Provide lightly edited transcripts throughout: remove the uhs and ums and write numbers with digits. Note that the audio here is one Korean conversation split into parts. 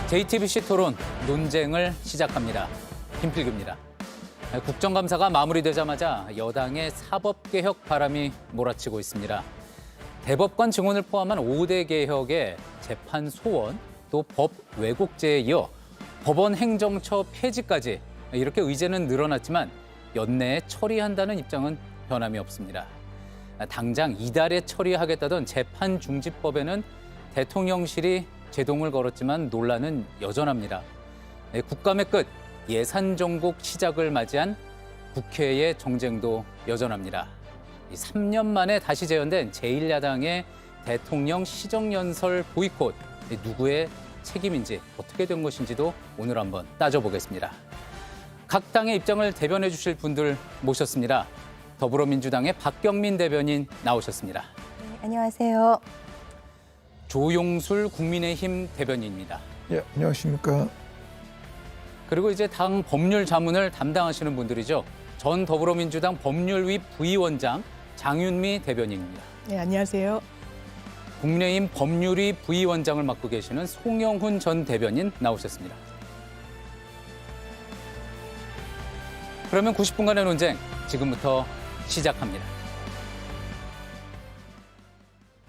JTBC 토론 논쟁을 시작합니다. 김필규입니다. 국정감사가 마무리되자마자 여당의 사법개혁 바람이 몰아치고 있습니다. 대법관 증원을 포함한 5대 개혁에 재판 소원, 또 법 왜곡죄에 이어 법원 행정처 폐지까지 이렇게 의제는 늘어났지만 연내에 처리한다는 입장은 변함이 없습니다. 당장 이달에 처리하겠다던 재판중지법에는 대통령실이 제동을 걸었지만 논란은 여전합니다. 국감의 끝, 예산정국 시작을 맞이한 국회의 정쟁도 여전합니다. 3년 만에 다시 재연된 제1야당의 대통령 시정연설 보이콧, 누구의 책임인지 어떻게 된 것인지도 오늘 한번 따져보겠습니다. 각 당의 입장을 대변해 주실 분들 모셨습니다. 더불어민주당의 박경민 대변인 나오셨습니다. 네, 안녕하세요. 조용술 국민의힘 대변인입니다. 예, 안녕하십니까. 그리고 이제 당 법률 자문을 담당하시는 분들이죠. 전 더불어민주당 법률위 부위원장 장윤미 대변인입니다. 네, 안녕하세요. 국민의힘 법률위 부위원장을 맡고 계시는 송영훈 전 대변인 나오셨습니다. 그러면 90분간의 논쟁 지금부터 시작합니다.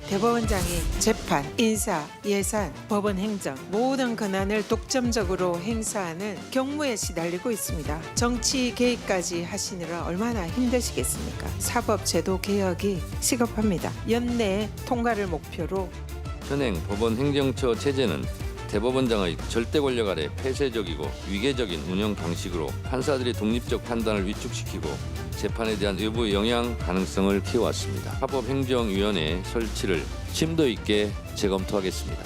대법원장이 재판, 인사, 예산, 법원 행정 모든 권한을 독점적으로 행사하는 경무에 시달리고 있습니다. 정치 개입까지 하시느라 얼마나 힘드시겠습니까? 사법제도 개혁이 시급합니다. 연내 통과를 목표로 현행 법원 행정처 체제는 대법원장의 절대 권력 아래 폐쇄적이고 위계적인 운영 방식으로 판사들의 독립적 판단을 위축시키고 재판에 대한 외부 영향 가능성을 키워왔습니다. 사법행정위원회 설치를 심도 있게 재검토하겠습니다.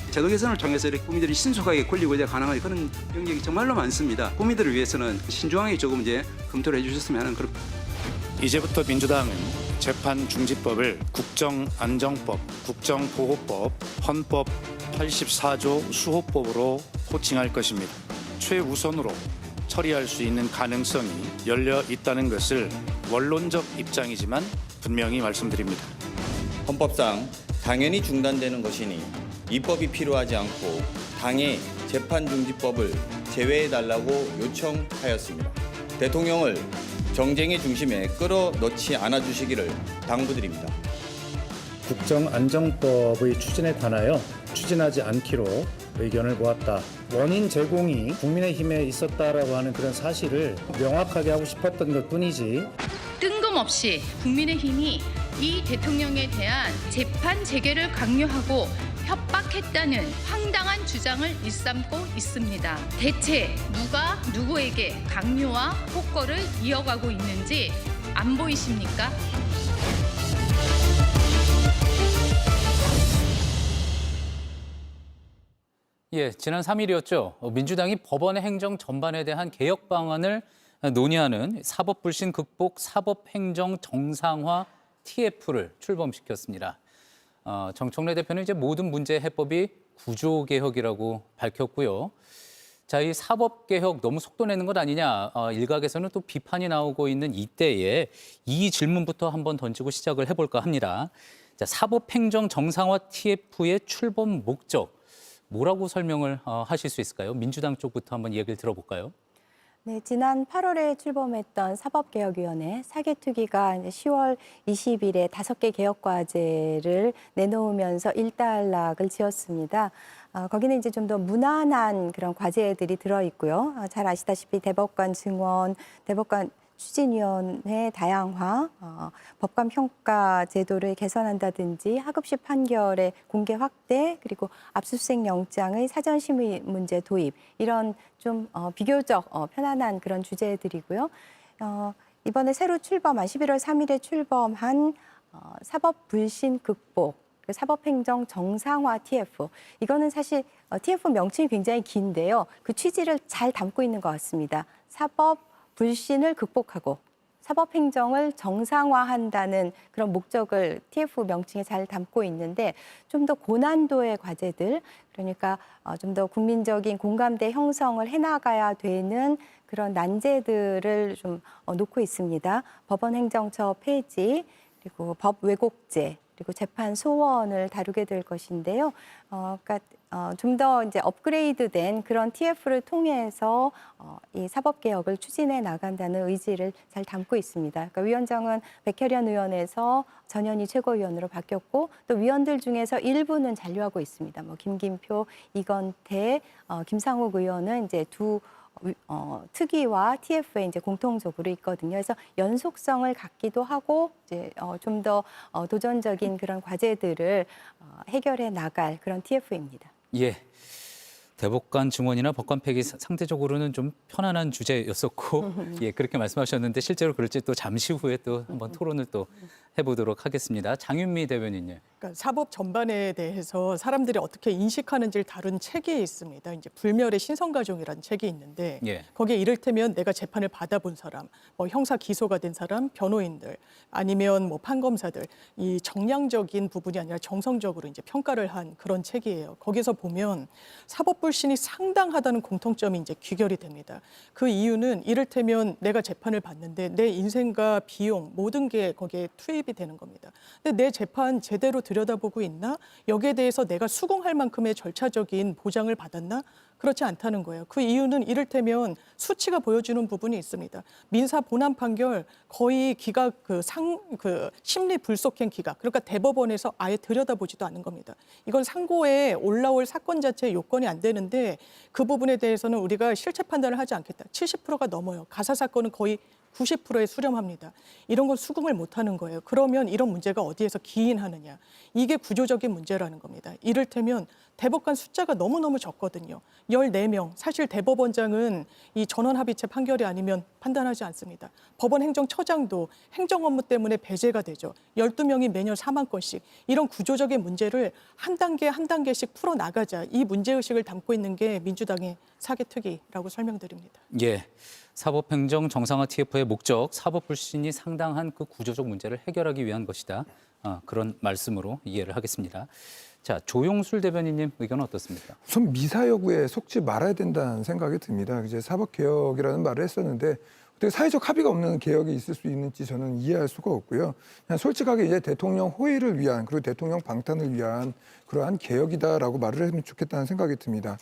제도 개선을 통해서 이렇게 국민들이 신속하게 권리 의제 가능한 그런 영역이 정말로 많습니다. 국민들을 위해서는 신중하게 조금 이제 검토를 해주셨으면 하는 그런. 이제부터 민주당은 재판중지법을 국정안정법, 국정보호법, 헌법 84조 수호법으로 호칭할 것입니다. 최우선으로 처리할 수 있는 가능성이 열려 있다는 것을 원론적 입장이지만 분명히 말씀드립니다. 헌법상 당연히 중단되는 것이니 입법이 필요하지 않고 당의 재판중지법을 제외해달라고 요청하였습니다. 대통령을 정쟁의 중심에 끌어넣지 않아주시기를 당부드립니다. 국정안정법의 추진에 관하여 추진하지 않기로 의견을 모았다. 원인 제공이 국민의힘에 있었다라고 하는 그런 사실을 명확하게 하고 싶었던 것뿐이지. 뜬금없이 국민의힘이 이 대통령에 대한 재판 재개를 강요하고 협박했다는 황당한 주장을 일삼고 있습니다. 대체 누가 누구에게 강요와 폭거를 이어가고 있는지 안 보이십니까? 예, 지난 3일이었죠. 민주당이 법원의 행정 전반에 대한 개혁 방안을 논의하는 사법불신 극복 사법행정 정상화 TF를 출범시켰습니다. 정청래 대표는 이제 모든 문제 해법이 구조개혁이라고 밝혔고요. 자, 이 사법개혁 너무 속도 내는 것 아니냐. 일각에서는 또 비판이 나오고 있는 이때에 이 질문부터 한번 던지고 시작을 해볼까 합니다. 자, 사법행정 정상화 TF의 출범 목적. 뭐라고 설명을 하실 수 있을까요? 민주당 쪽부터 한번 얘기를 들어볼까요? 네, 지난 8월에 출범했던 사법개혁위원회 사개특위가 10월 20일에 5개 개혁과제를 내놓으면서 일단락을 지었습니다. 거기는 이제 좀 더 무난한 그런 과제들이 들어있고요. 잘 아시다시피 대법관 증원, 대법관 추진위원회 다양화, 법관 평가 제도를 개선한다든지 하급식 판결의 공개 확대, 그리고 압수수색 영장의 사전 심의 문제 도입, 이런 좀 비교적 편안한 그런 주제들이고요. 이번에 새로 출범한 11월 3일에 출범한 사법 불신 극복, 사법행정 정상화 TF. 이거는 사실 TF 명칭이 굉장히 긴데요. 그 취지를 잘 담고 있는 것 같습니다. 사법 불신을 극복하고 사법행정을 정상화한다는 그런 목적을 TF 명칭에 잘 담고 있는데, 좀 더 고난도의 과제들, 그러니까 좀 더 국민적인 공감대 형성을 해나가야 되는 그런 난제들을 좀 놓고 있습니다. 법원 행정처 폐지, 그리고 법 왜곡죄, 그리고 재판 소원을 다루게 될 것인데요. 그러니까 좀 더 이제 업그레이드된 그런 TF를 통해서 이 사법개혁을 추진해 나간다는 의지를 잘 담고 있습니다. 그러니까 위원장은 백혜련 의원에서 전현희 최고위원으로 바뀌었고 또 위원들 중에서 일부는 잔류하고 있습니다. 뭐 김긴표, 이건태, 김상욱 의원은 이제 두 특위와 TF에 이제 공통적으로 있거든요. 그래서 연속성을 갖기도 하고 이제 좀 더 도전적인 그런 과제들을 해결해 나갈 그런 TF입니다. 예. 대법관 증언이나 법관 폐기 상대적으로는 좀 편안한 주제였었고 예, 그렇게 말씀하셨는데 실제로 그럴지 또 잠시 후에 또 한번 토론을 또 해보도록 하겠습니다. 장윤미 대변인님. 그러니까 사법 전반에 대해서 사람들이 어떻게 인식하는지를 다룬 책이 있습니다. 이제 불멸의 신성가정이라는 책이 있는데 예. 거기에 이를테면 내가 재판을 받아본 사람, 뭐 형사 기소가 된 사람, 변호인들, 아니면 뭐 판검사들 이 정량적인 부분이 아니라 정성적으로 이제 평가를 한 그런 책이에요. 거기서 보면 사법 불신이 상당하다는 공통점이 이제 귀결이 됩니다. 그 이유는 이를테면 내가 재판을 받는데 내 인생과 비용 모든 게 거기에 투입이 되는 겁니다. 근데 내 재판 제대로 들여다보고 있나? 여기에 대해서 내가 수긍할 만큼의 절차적인 보장을 받았나? 그렇지 않다는 거예요. 그 이유는 이를테면 수치가 보여주는 부분이 있습니다. 민사 본안 판결 거의 기각 심리 불속행 기각, 그러니까 대법원에서 아예 들여다보지도 않는 겁니다. 이건 상고에 올라올 사건 자체의 요건이 안 되는데 그 부분에 대해서는 우리가 실체 판단을 하지 않겠다. 70%가 넘어요. 가사 사건은 거의 90%에 수렴합니다. 이런 건 수긍을 못하는 거예요. 그러면 이런 문제가 어디에서 기인하느냐. 이게 구조적인 문제라는 겁니다. 이를테면 대법관 숫자가 너무너무 적거든요. 14명. 사실 대법원장은 이 전원합의체 판결이 아니면 판단하지 않습니다. 법원 행정처장도 행정 업무 때문에 배제가 되죠. 12명이 매년 4만 건씩. 이런 구조적인 문제를 한 단계 한 단계씩 풀어나가자. 이 문제의식을 담고 있는 게 민주당의 사개특위라고 설명드립니다. 예. 사법행정 정상화 TF의 목적, 사법 불신이 상당한 그 구조적 문제를 해결하기 위한 것이다. 그런 말씀으로 이해를 하겠습니다. 자, 조용술 대변인님 의견은 어떻습니까? 우선 미사여구에 속지 말아야 된다는 생각이 듭니다. 이제 사법개혁이라는 말을 했었는데 어떻게 사회적 합의가 없는 개혁이 있을 수 있는지 저는 이해할 수가 없고요. 그냥 솔직하게 이제 대통령 호의를 위한 그리고 대통령 방탄을 위한 그러한 개혁이다라고 말을 했으면 좋겠다는 생각이 듭니다.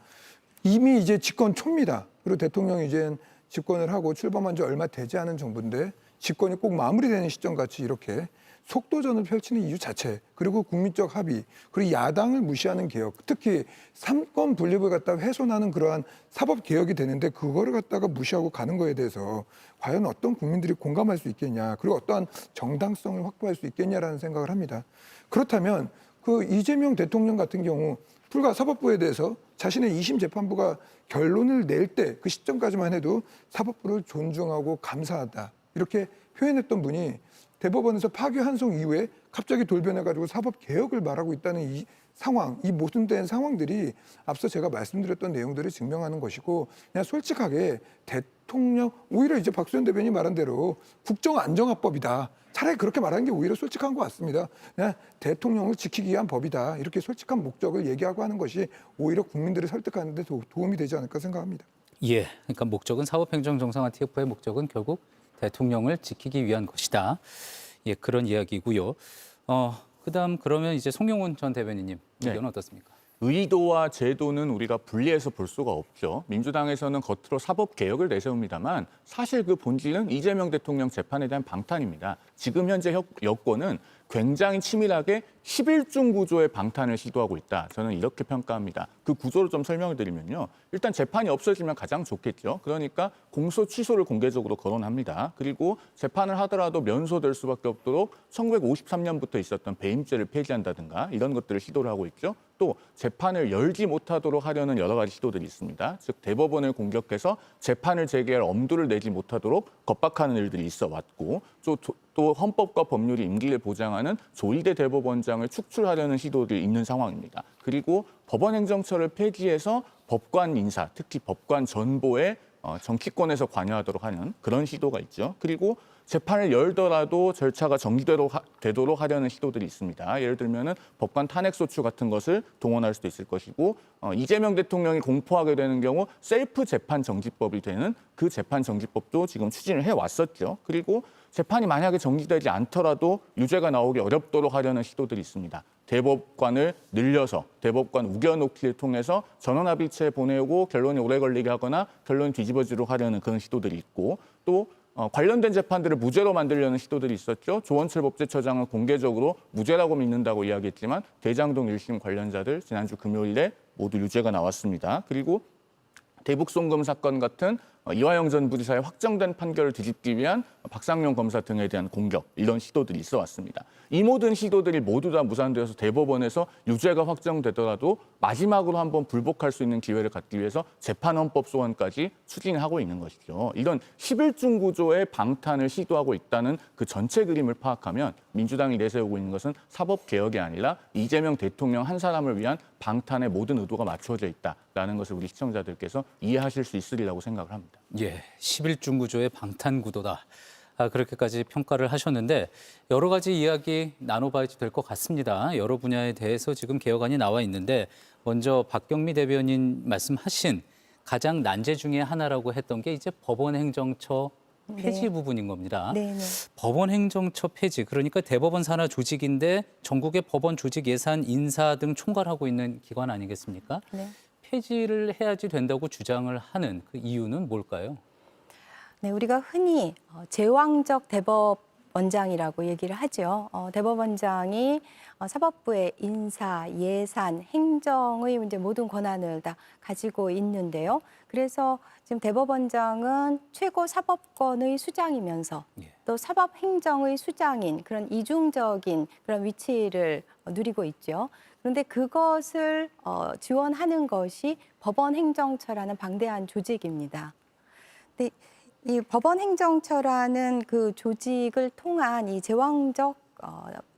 이미 이제 집권 초입니다. 그리고 대통령이 이제 집권을 하고 출범한 지 얼마 되지 않은 정부인데 집권이 꼭 마무리되는 시점같이 이렇게 속도전을 펼치는 이유 자체, 그리고 국민적 합의, 그리고 야당을 무시하는 개혁, 특히 삼권 분립을 갖다가 훼손하는 그러한 사법 개혁이 되는데 그거를 갖다가 무시하고 가는 거에 대해서 과연 어떤 국민들이 공감할 수 있겠냐, 그리고 어떠한 정당성을 확보할 수 있겠냐라는 생각을 합니다. 그렇다면 그 이재명 대통령 같은 경우 불과 사법부에 대해서 자신의 2심 재판부가 결론을 낼 때 그 시점까지만 해도 사법부를 존중하고 감사하다 이렇게 표현했던 분이 대법원에서 파기환송 이후에 갑자기 돌변해가지고 사법개혁을 말하고 있다는 이 상황, 이 모순된 상황들이 앞서 제가 말씀드렸던 내용들을 증명하는 것이고, 그냥 솔직하게 대통령, 오히려 이제 박수현 대변인이 말한 대로 국정안정화법이다. 차라리 그렇게 말하는 게 오히려 솔직한 것 같습니다. 그냥 대통령을 지키기 위한 법이다. 이렇게 솔직한 목적을 얘기하고 하는 것이 오히려 국민들을 설득하는 데 도움이 되지 않을까 생각합니다. 예, 그러니까 목적은 사법행정 정상화 TF의 목적은 결국 대통령을 지키기 위한 것이다. 예, 그런 이야기고요. 그다음 그러면 이제 송영훈 전 대변인님 의견은 어떻습니까? 의도와 제도는 우리가 분리해서 볼 수가 없죠. 민주당에서는 겉으로 사법개혁을 내세웁니다만 사실 그 본질은 이재명 대통령 재판에 대한 방탄입니다. 지금 현재 여권은 굉장히 치밀하게 11중 구조의 방탄을 시도하고 있다. 저는 이렇게 평가합니다. 그 구조를 좀 설명을 드리면요. 일단 재판이 없어지면 가장 좋겠죠. 그러니까 공소 취소를 공개적으로 거론합니다. 그리고 재판을 하더라도 면소될 수밖에 없도록 1953년부터 있었던 배임죄를 폐지한다든가 이런 것들을 시도를 하고 있죠. 또 재판을 열지 못하도록 하려는 여러 가지 시도들이 있습니다. 즉 대법원을 공격해서 재판을 재개할 엄두를 내지 못하도록 겁박하는 일들이 있어 왔고 또 헌법과 법률이 임기를 보장하는 조희대 대법원장을 축출하려는 시도들이 있는 상황입니다. 그리고 법원행정처를 폐지해서 법관 인사, 특히 법관 전보에 정치권에서 관여하도록 하는 그런 시도가 있죠. 그리고 재판을 열더라도 절차가 정지되도록 하려는 시도들이 있습니다. 예를 들면은 법관 탄핵소추 같은 것을 동원할 수도 있을 것이고 이재명 대통령이 공포하게 되는 경우 셀프 재판 정지법이 되는 그 재판 정지법도 지금 추진을 해왔었죠. 그리고 재판이 만약에 정지되지 않더라도 유죄가 나오기 어렵도록 하려는 시도들이 있습니다. 대법관을 늘려서 대법관 우겨놓기를 통해서 전원합의체 보내고 결론이 오래 걸리게 하거나 결론이 뒤집어지도록 하려는 그런 시도들이 있고 또 관련된 재판들을 무죄로 만들려는 시도들이 있었죠. 조원철 법제처장은 공개적으로 무죄라고 믿는다고 이야기했지만 대장동 1심 관련자들 지난주 금요일에 모두 유죄가 나왔습니다. 그리고 대북송금 사건 같은 이화영 전 부지사의 확정된 판결을 뒤집기 위한 박상용 검사 등에 대한 공격, 이런 시도들이 있어 왔습니다. 이 모든 시도들이 모두 다 무산되어서 대법원에서 유죄가 확정되더라도 마지막으로 한번 불복할 수 있는 기회를 갖기 위해서 재판헌법 소원까지 추진하고 있는 것이죠. 이런 11중 구조의 방탄을 시도하고 있다는 그 전체 그림을 파악하면 민주당이 내세우고 있는 것은 사법개혁이 아니라 이재명 대통령 한 사람을 위한 방탄의 모든 의도가 맞춰져 있다라는 것을 우리 시청자들께서 이해하실 수 있으리라고 생각을 합니다. 예, 11중 구조의 방탄 구도다. 그렇게까지 평가를 하셨는데 여러 가지 이야기 나눠봐야 될 것 같습니다. 여러 분야에 대해서 지금 개혁안이 나와 있는데 먼저 박경미 대변인 말씀하신 가장 난제 중에 하나라고 했던 게 이제 법원행정처 폐지 네. 부분인 겁니다. 네, 네. 법원행정처 폐지, 그러니까 대법원 산하 조직인데 전국의 법원 조직 예산 인사 등 총괄하고 있는 기관 아니겠습니까? 네. 폐지를 해야지 된다고 주장을 하는 그 이유는 뭘까요? 네, 우리가 흔히 제왕적 대법원장이라고 얘기를 하죠. 대법원장이 사법부의 인사, 예산, 행정의 이제 모든 권한을 다 가지고 있는데요. 그래서 지금 대법원장은 최고 사법권의 수장이면서 또 사법행정의 수장인 그런 이중적인 그런 위치를 누리고 있죠. 그런데 그것을 지원하는 것이 법원행정처라는 방대한 조직입니다. 근데 이 법원행정처라는 그 조직을 통한 이 제왕적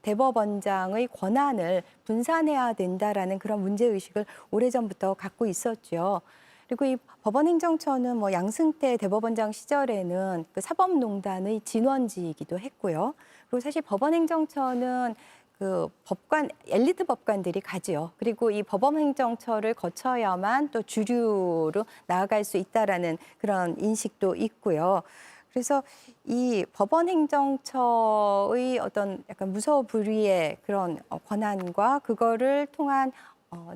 대법원장의 권한을 분산해야 된다라는 그런 문제의식을 오래전부터 갖고 있었죠. 그리고 이 법원행정처는 뭐 양승태 대법원장 시절에는 그 사법농단의 진원지이기도 했고요. 그리고 사실 법원행정처는 그 법관, 엘리트 법관들이 가지요. 그리고 이 법원행정처를 거쳐야만 또 주류로 나아갈 수 있다라는 그런 인식도 있고요. 그래서 이 법원행정처의 어떤 약간 무소불위의 그런 권한과 그거를 통한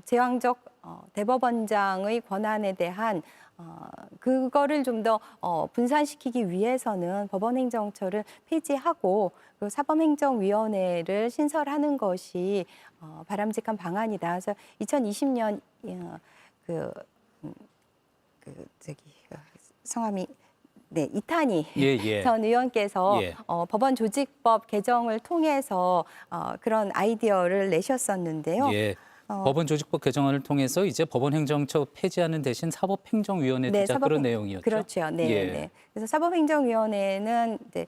제왕적 대법원장의 권한에 대한 그거를 좀 더 분산시키기 위해서는 법원행정처를 폐지하고 그 사법행정위원회를 신설하는 것이 바람직한 방안이다. 그래서 2020년 성함이 네, 이탄희 전 의원께서 법원 조직법 개정을 통해서 그런 아이디어를 내셨었는데요. 예. 법원 조직법 개정안을 통해서 이제 법원행정처 폐지하는 대신 사법행정위원회 두자 그런 내용이었죠. 그렇죠. 네, 예. 네. 그래서 사법행정위원회는 이제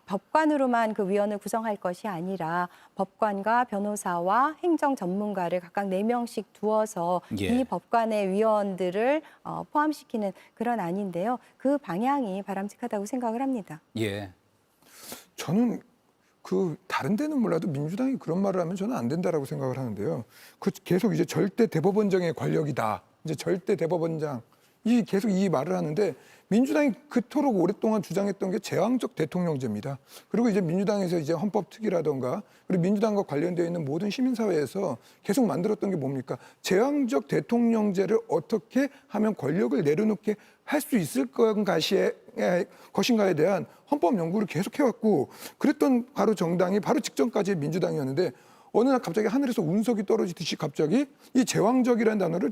법관으로만 그 위원을 구성할 것이 아니라 법관과 변호사와 행정 전문가를 각각 4명씩 두어서 이 법관의 위원들을 포함시키는 그런 안인데요. 그 방향이 바람직하다고 생각을 합니다. 예. 저는 그 다른 데는 몰라도 민주당이 그런 말을 하면 저는 안 된다라고 생각을 하는데요. 그 계속 이제 절대 대법원장의 권력이다. 이제 절대 대법원장 이 계속 이 말을 하는데 민주당이 그토록 오랫동안 주장했던 게 제왕적 대통령제입니다. 그리고 이제 민주당에서 이제 헌법특위라던가 그리고 민주당과 관련되어 있는 모든 시민사회에서 계속 만들었던 게 뭡니까? 제왕적 대통령제를 어떻게 하면 권력을 내려놓게 할 수 있을 것인가에 대한 헌법 연구를 계속 해왔고 그랬던 바로 정당이 바로 직전까지의 민주당이었는데 어느 날 갑자기 하늘에서 운석이 떨어지듯이 갑자기 이 제왕적이라는 단어를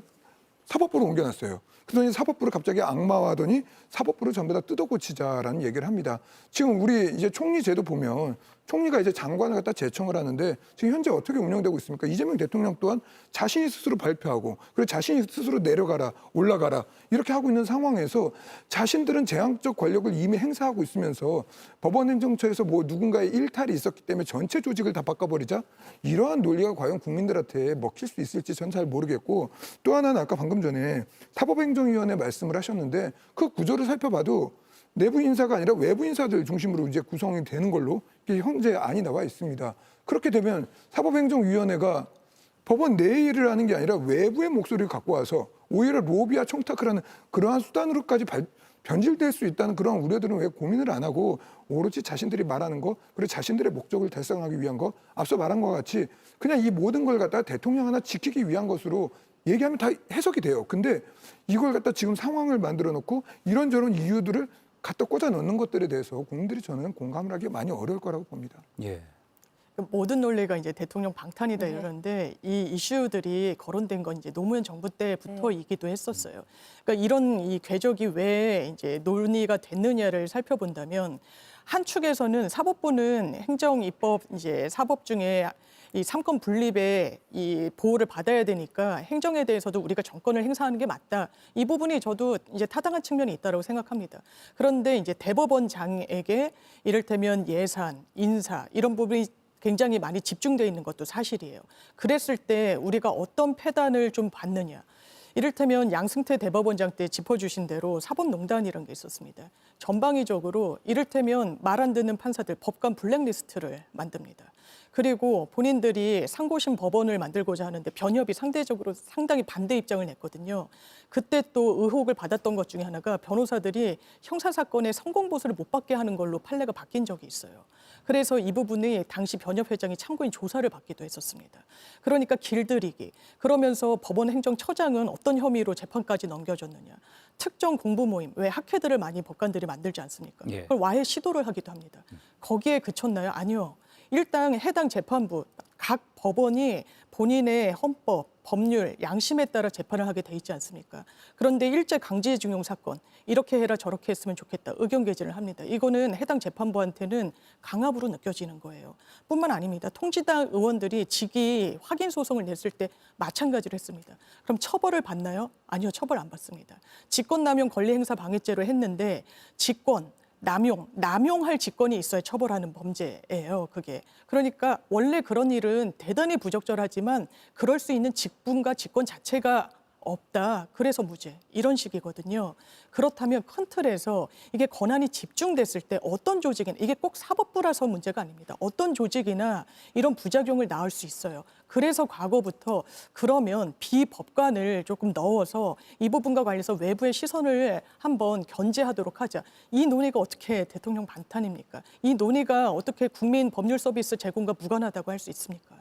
사법부로 옮겨놨어요. 그러더니 사법부를 갑자기 악마화하더니 사법부를 전부 다 뜯어고치자라는 얘기를 합니다. 지금 우리 이제 총리 제도 보면 총리가 이제 장관을 갖다 제청을 하는데 지금 현재 어떻게 운영되고 있습니까? 이재명 대통령 또한 자신이 스스로 발표하고 그리고 자신이 스스로 내려가라, 올라가라 이렇게 하고 있는 상황에서 자신들은 제왕적 권력을 이미 행사하고 있으면서 법원행정처에서 뭐 누군가의 일탈이 있었기 때문에 전체 조직을 다 바꿔버리자 이러한 논리가 과연 국민들한테 먹힐 수 있을지 전 잘 모르겠고 또 하나는 아까 방금 전에 사법행정위원회 말씀을 하셨는데 그 구조를 살펴봐도 내부 인사가 아니라 외부 인사들 중심으로 이제 구성이 되는 걸로 현재 안이 나와 있습니다. 그렇게 되면 사법행정위원회가 법원 내 일을 하는 게 아니라 외부의 목소리를 갖고 와서 오히려 로비와 청탁을 하는 그러한 수단으로까지 변질될 수 있다는 그런 우려들은 왜 고민을 안 하고 오로지 자신들이 말하는 거, 그리고 자신들의 목적을 달성하기 위한 거, 앞서 말한 것과 같이 그냥 이 모든 걸 갖다가 대통령 하나 지키기 위한 것으로 얘기하면 다 해석이 돼요. 근데 이걸 갖다 지금 상황을 만들어 놓고 이런저런 이유들을 갖다 꽂아 넣는 것들에 대해서 국민들이 저는 공감을 하기 많이 어려울 거라고 봅니다. 예. 모든 논리가 이제 대통령 방탄이다 이러는데 이 이슈들이 거론된 건 이제 노무현 정부 때부터이기도 했었어요. 그러니까 이런 이 궤적이 왜 이제 논의가 됐느냐를 살펴본다면 한 축에서는 사법부는 행정, 입법, 이제 사법 중에 이 삼권 분립의 이 보호를 받아야 되니까 행정에 대해서도 우리가 정권을 행사하는 게 맞다. 이 부분이 저도 이제 타당한 측면이 있다고 생각합니다. 그런데 이제 대법원장에게 이를테면 예산, 인사 이런 부분이 굉장히 많이 집중되어 있는 것도 사실이에요. 그랬을 때 우리가 어떤 패단을 좀 받느냐. 이를테면 양승태 대법원장 때 짚어주신 대로 사법농단이라는 게 있었습니다. 전방위적으로 이를테면 말 안 듣는 판사들 법관 블랙리스트를 만듭니다. 그리고 본인들이 상고심 법원을 만들고자 하는데 변협이 상대적으로 상당히 반대 입장을 냈거든요. 그때 또 의혹을 받았던 것 중에 하나가 변호사들이 형사사건의 성공보수를 못 받게 하는 걸로 판례가 바뀐 적이 있어요. 그래서 이 부분이 당시 변협 회장이 참고인 조사를 받기도 했었습니다. 그러니까 길들이기. 그러면서 법원 행정처장은 어떤 혐의로 재판까지 넘겨졌느냐. 특정 공부 모임, 왜 학회들을 많이 법관들이 만들지 않습니까? 예. 그걸 와해 시도를 하기도 합니다. 거기에 그쳤나요? 아니요. 일단 해당 재판부, 각 법원이 본인의 헌법, 법률, 양심에 따라 재판을 하게 돼 있지 않습니까? 그런데 일제강제징용 사건, 이렇게 해라 저렇게 했으면 좋겠다. 의견 개진을 합니다. 이거는 해당 재판부한테는 강압으로 느껴지는 거예요. 뿐만 아닙니다. 통지당 의원들이 직위 확인 소송을 냈을 때 마찬가지로 했습니다. 그럼 처벌을 받나요? 아니요, 처벌 안 받습니다. 직권남용 권리행사 방해죄로 했는데 직권, 남용할 직권이 있어야 처벌하는 범죄예요, 그게. 그러니까 원래 그런 일은 대단히 부적절하지만 그럴 수 있는 직분과 직권 자체가 없다. 그래서 무죄. 이런 식이거든요. 그렇다면 큰 틀에서 이게 권한이 집중됐을 때 어떤 조직이나 이게 꼭 사법부라서 문제가 아닙니다. 어떤 조직이나 이런 부작용을 낳을 수 있어요. 그래서 과거부터 그러면 비법관을 조금 넣어서 이 부분과 관련해서 외부의 시선을 한번 견제하도록 하자. 이 논의가 어떻게 대통령 반탄입니까? 이 논의가 어떻게 국민 법률 서비스 제공과 무관하다고 할 수 있습니까?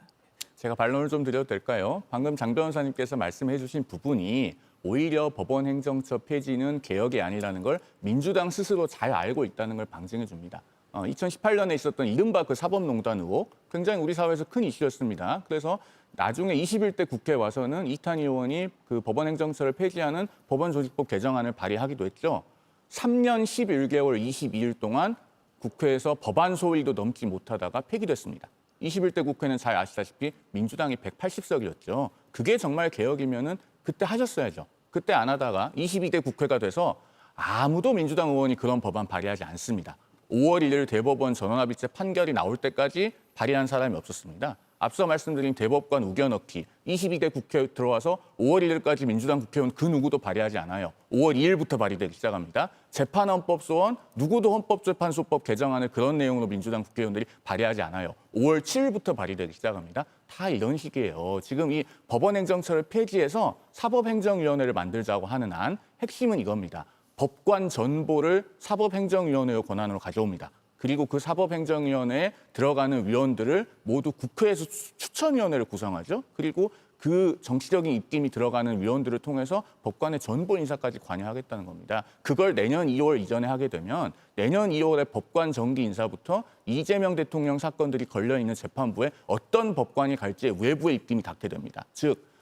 제가 반론을 좀 드려도 될까요? 방금 장 변호사님께서 말씀해 주신 부분이 오히려 법원 행정처 폐지는 개혁이 아니라는 걸 민주당 스스로 잘 알고 있다는 걸 방증해 줍니다. 2018년에 있었던 이른바 그 사법농단 의혹, 굉장히 우리 사회에서 큰 이슈였습니다. 그래서 나중에 21대 국회에 와서는 이탄희 의원이 그 법원 행정처를 폐지하는 법원조직법 개정안을 발의하기도 했죠. 3년 11개월 22일 동안 국회에서 법안 소위도 넘지 못하다가 폐기됐습니다. 21대 국회는 잘 아시다시피 민주당이 180석이었죠. 그게 정말 개혁이면은 그때 하셨어야죠. 그때 안 하다가 22대 국회가 돼서 아무도 민주당 의원이 그런 법안 발의하지 않습니다. 5월 1일 대법원 전원합의체 판결이 나올 때까지 발의한 사람이 없었습니다. 앞서 말씀드린 대법관 우겨넣기, 22대 국회에 들어와서 5월 1일까지 민주당 국회의원 그 누구도 발의하지 않아요. 5월 2일부터 발의되기 시작합니다. 재판헌법 소원, 누구도 헌법재판소법 개정안을 그런 내용으로 민주당 국회의원들이 발의하지 않아요. 5월 7일부터 발의되기 시작합니다. 다 이런 식이에요. 지금 이 법원행정처를 폐지해서 사법행정위원회를 만들자고 하는 안, 핵심은 이겁니다. 법관 전보를 사법행정위원회의 권한으로 가져옵니다. 그리고 그 사법행정위원회에 들어가는 위원들을 모두 국회에서 추천위원회를 구성하죠. 그리고 그 정치적인 입김이 들어가는 위원들을 통해서 법관의 전보 인사까지 관여하겠다는 겁니다. 그걸 내년 2월 이전에 하게 되면 내년 2월에 법관 정기 인사부터 이재명 대통령 사건들이 걸려있는 재판부에 어떤 법관이 갈지 외부의 입김이 닿게 됩니다. 즉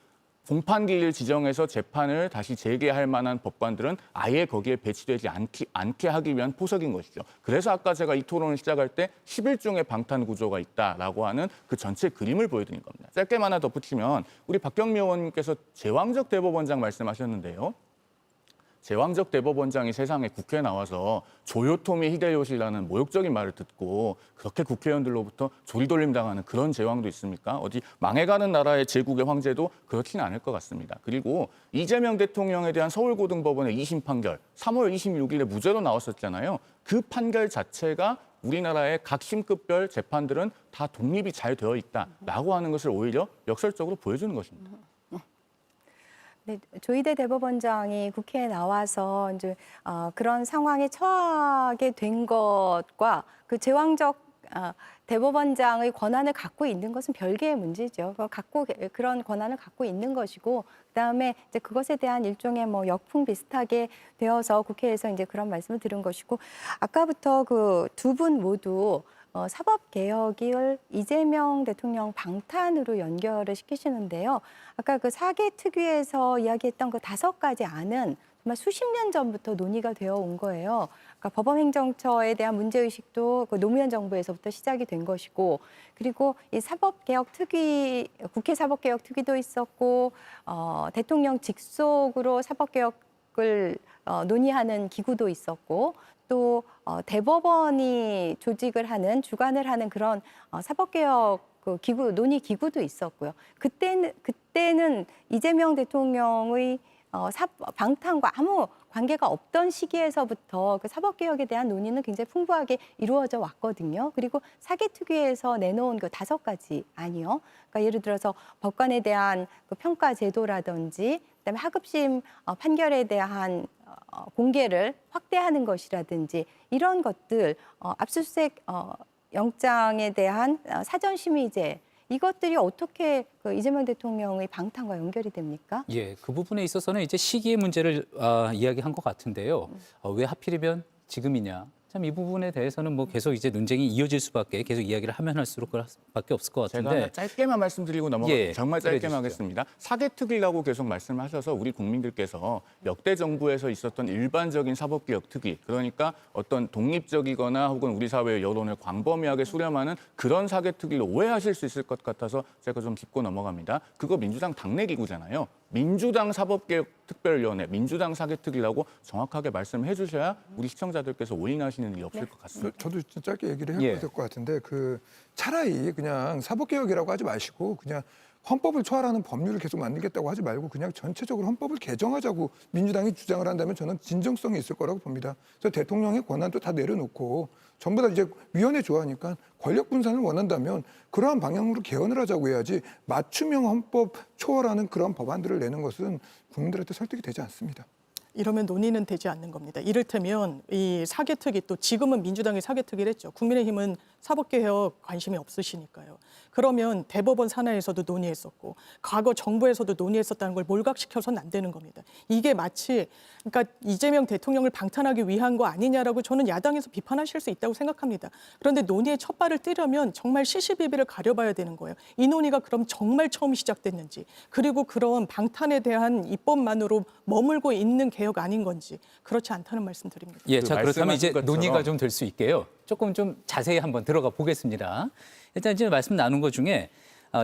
공판기일 지정해서 재판을 다시 재개할 만한 법관들은 아예 거기에 배치되지 않게 하기 위한 포석인 것이죠. 그래서 아까 제가 이 토론을 시작할 때 11종의 방탄 구조가 있다라고 하는 그 전체 그림을 보여드린 겁니다. 짧게만 하나 덧붙이면 우리 박경미 의원님께서 제왕적 대법원장 말씀하셨는데요. 제왕적 대법원장이 세상에 국회에 나와서 조요토미 히데요시라는 모욕적인 말을 듣고 그렇게 국회의원들로부터 조리돌림 당하는 그런 제왕도 있습니까? 어디 망해가는 나라의 제국의 황제도 그렇지는 않을 것 같습니다. 그리고 이재명 대통령에 대한 서울고등법원의 2심 판결 3월 26일에 무죄로 나왔었잖아요. 그 판결 자체가 우리나라의 각 심급별 재판들은 다 독립이 잘 되어 있다라고 하는 것을 오히려 역설적으로 보여주는 것입니다. 네, 조희대 대법원장이 국회에 나와서 이제 그런 상황에 처하게 된 것과 그 제왕적 대법원장의 권한을 갖고 있는 것은 별개의 문제죠. 그런 권한을 갖고 있는 것이고, 그다음에 이제 그것에 대한 일종의 뭐 역풍 비슷하게 되어서 국회에서 이제 그런 말씀을 들은 것이고, 아까부터 그 두 분 모두 사법개혁을 이재명 대통령 방탄으로 연결을 시키시는데요. 아까 그 사개특위에서 이야기했던 그 5가지 안은 정말 수십 년 전부터 논의가 되어 온 거예요. 그러니까 법원행정처에 대한 문제의식도 그 노무현 정부에서부터 시작이 된 것이고, 그리고 이 사법개혁특위, 국회 사법개혁특위도 있었고, 대통령 직속으로 사법개혁을 논의하는 기구도 있었고, 또 대법원이 조직을 하는, 주관을 하는 그런 사법개혁 그 기구, 논의 기구도 있었고요. 그때는 이재명 대통령의 방탄과 아무 관계가 없던 시기에서부터 그 사법개혁에 대한 논의는 굉장히 풍부하게 이루어져 왔거든요. 그리고 사개특위에서 내놓은 그 5가지 안이요. 그러니까 예를 들어서 법관에 대한 그 평가 제도라든지, 그다음에 하급심 판결에 대한 공개를 확대하는 것이라든지, 이런 것들, 압수수색 영장에 대한 사전심의제, 이것들이 어떻게 그 이재명 대통령의 방탄과 연결이 됩니까? 예, 그 부분에 있어서는 이제 시기의 문제를 이야기한 것 같은데요. 왜 하필이면 지금이냐? 참 이 부분에 대해서는 뭐 계속 이제 논쟁이 이어질 수밖에, 계속 이야기를 하면 할수록 그럴밖에 없을 것 제가 같은데. 하나 짧게만 말씀드리고 넘어갈게요. 예, 정말 짧게만 그래 주시죠. 하겠습니다. 사개특위라고 계속 말씀하셔서 우리 국민들께서 역대 정부에서 있었던 일반적인 사법개혁 특위, 그러니까 어떤 독립적이거나 혹은 우리 사회의 여론을 광범위하게 수렴하는 그런 사개특위를 오해하실 수 있을 것 같아서 제가 좀 짚고 넘어갑니다. 그거 민주당 당내 기구잖아요. 민주당 사법개혁특별위원회, 민주당 사개특위라고 정확하게 말씀해 주셔야 우리 시청자들께서 오인하시는 일이 없을 것 같습니다. 저도 좀 짧게 얘기를 해야 될 것 같은데, 차라리 그냥 사법개혁이라고 하지 마시고 그냥 헌법을 초월하는 법률을 계속 만들겠다고 하지 말고 그냥 전체적으로 헌법을 개정하자고 민주당이 주장을 한다면 저는 진정성이 있을 거라고 봅니다. 그래서 대통령의 권한도 다 내려놓고 전부 다 이제 위원회 좋아하니까 권력 분산을 원한다면 그러한 방향으로 개헌을 하자고 해야지, 맞춤형 헌법 초월하는 그런 법안들을 내는 것은 국민들한테 설득이 되지 않습니다. 이러면 논의는 되지 않는 겁니다. 이를테면 이 사개특위, 또 지금은 민주당이 사개특위를 했죠. 국민의힘은 사법개혁 관심이 없으시니까요. 그러면 대법원 산하에서도 논의했었고 과거 정부에서도 논의했었다는 걸 몰각시켜서는 안 되는 겁니다. 이게 마치 그러니까 이재명 대통령을 방탄하기 위한 거 아니냐라고 저는 야당에서 비판하실 수 있다고 생각합니다. 그런데 논의의 첫 발을 떼려면 정말 시시비비를 가려봐야 되는 거예요. 이 논의가 그럼 정말 처음 시작됐는지, 그리고 그런 방탄에 대한 입법만으로 머물고 있는 개혁 아닌 건지, 그렇지 않다는 말씀 드립니다. 예, 자, 그렇다면 이제 것처럼 논의가 좀 될 수 있게요. 조금 좀 자세히 한번 들어가 보겠습니다. 일단 이제 말씀 나눈 것 중에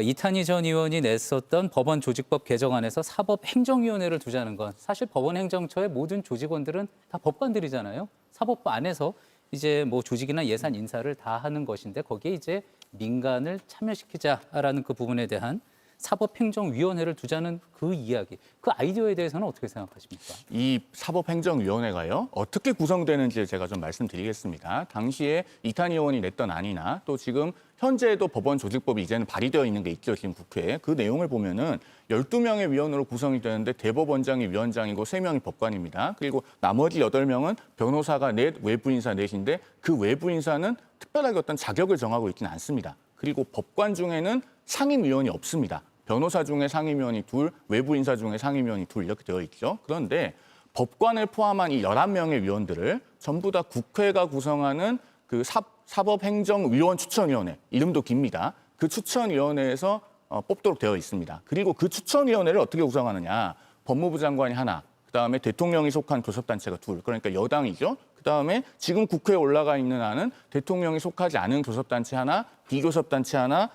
이탄희 전 의원이 냈었던 법원 조직법 개정안에서 사법행정위원회를 두자는 건, 사실 법원행정처의 모든 조직원들은 다 법관들이잖아요. 사법부 안에서 이제 뭐 조직이나 예산 인사를 다 하는 것인데, 거기에 이제 민간을 참여시키자라는 그 부분에 대한 사법행정위원회를 두자는 그 이야기, 그 아이디어에 대해서는 어떻게 생각하십니까? 이 사법행정위원회가요, 어떻게 구성되는지 제가 좀 말씀드리겠습니다. 당시에 이탄희 의원이 냈던 안이나 또 지금 현재도 법원 조직법이 이제는 발의되어 있는 게 있죠, 지금 국회에. 그 내용을 보면은 12명의 위원으로 구성이 되는데 대법원장이 위원장이고 3명이 법관입니다. 그리고 나머지 8명은 변호사가 넷, 외부인사 넷인데 그 외부인사는 특별하게 어떤 자격을 정하고 있지는 않습니다. 그리고 법관 중에는 상임위원이 없습니다. 변호사 중에 상임위원이 2, 외부인사 중에 상임위원이 2 이렇게 되어 있죠. 그런데 법관을 포함한 이 11명의 위원들을 전부 다 국회가 구성하는 그 사법행정위원 추천위원회, 이름도 깁니다. 그 추천위원회에서 뽑도록 되어 있습니다. 그리고 그 추천위원회를 어떻게 구성하느냐. 법무부 장관이 하나, 그다음에 대통령이 속한 교섭단체가 2, 그러니까 여당이죠. 그다음에 지금 국회에 올라가 있는 안은 대통령이 속하지 않은 교섭단체 하나, 비교섭단체 하나,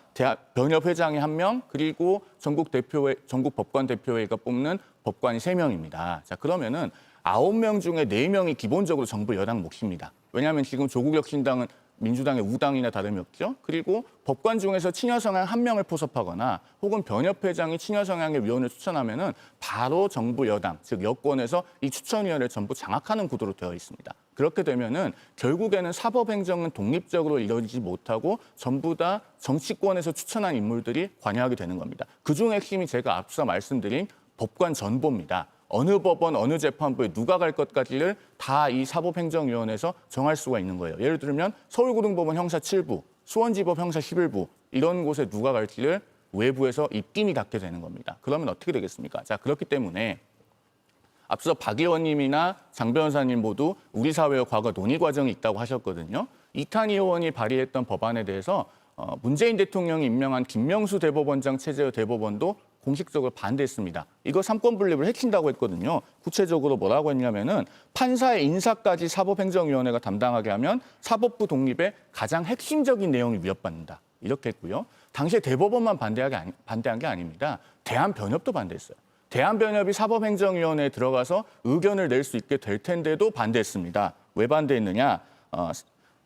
변협회장이 1명, 그리고 전국 법관 대표회의가 뽑는 법관이 3명입니다. 자, 그러면은 9명 중에 4명이 기본적으로 정부 여당 몫입니다. 왜냐하면 지금 조국혁신당은 민주당의 우당이나 다름이 없죠. 그리고 법관 중에서 친여 성향 1명을 포섭하거나 혹은 변협회장이 친여 성향의 위원을 추천하면은 바로 정부 여당, 즉 여권에서 이 추천위원회를 전부 장악하는 구도로 되어 있습니다. 그렇게 되면은 결국에는 사법행정은 독립적으로 이루어지지 못하고 전부 다 정치권에서 추천한 인물들이 관여하게 되는 겁니다. 그중 핵심이 제가 앞서 말씀드린 법관 전보입니다. 어느 법원, 어느 재판부에 누가 갈 것까지를 다 이 사법행정위원회에서 정할 수가 있는 거예요. 예를 들면 서울고등법원 형사 7부, 수원지법 형사 11부 이런 곳에 누가 갈지를 외부에서 입김이 닿게 되는 겁니다. 그러면 어떻게 되겠습니까? 자, 그렇기 때문에 앞서 박 의원님이나 장 변호사님 모두 우리 사회의 과거 논의 과정이 있다고 하셨거든요. 이탄희 의원이 발의했던 법안에 대해서 문재인 대통령이 임명한 김명수 대법원장 체제의 대법원도 공식적으로 반대했습니다. 이거 삼권 분립을 해친다고 했거든요. 구체적으로 뭐라고 했냐면은 판사의 인사까지 사법행정위원회가 담당하게 하면 사법부 독립의 가장 핵심적인 내용이 위협받는다. 이렇게 했고요. 당시에 대법원만 반대한 게 아닙니다. 대한변협도 반대했어요. 대한변협이 사법행정위원회에 들어가서 의견을 낼 수 있게 될 텐데도 반대했습니다. 왜 반대했느냐?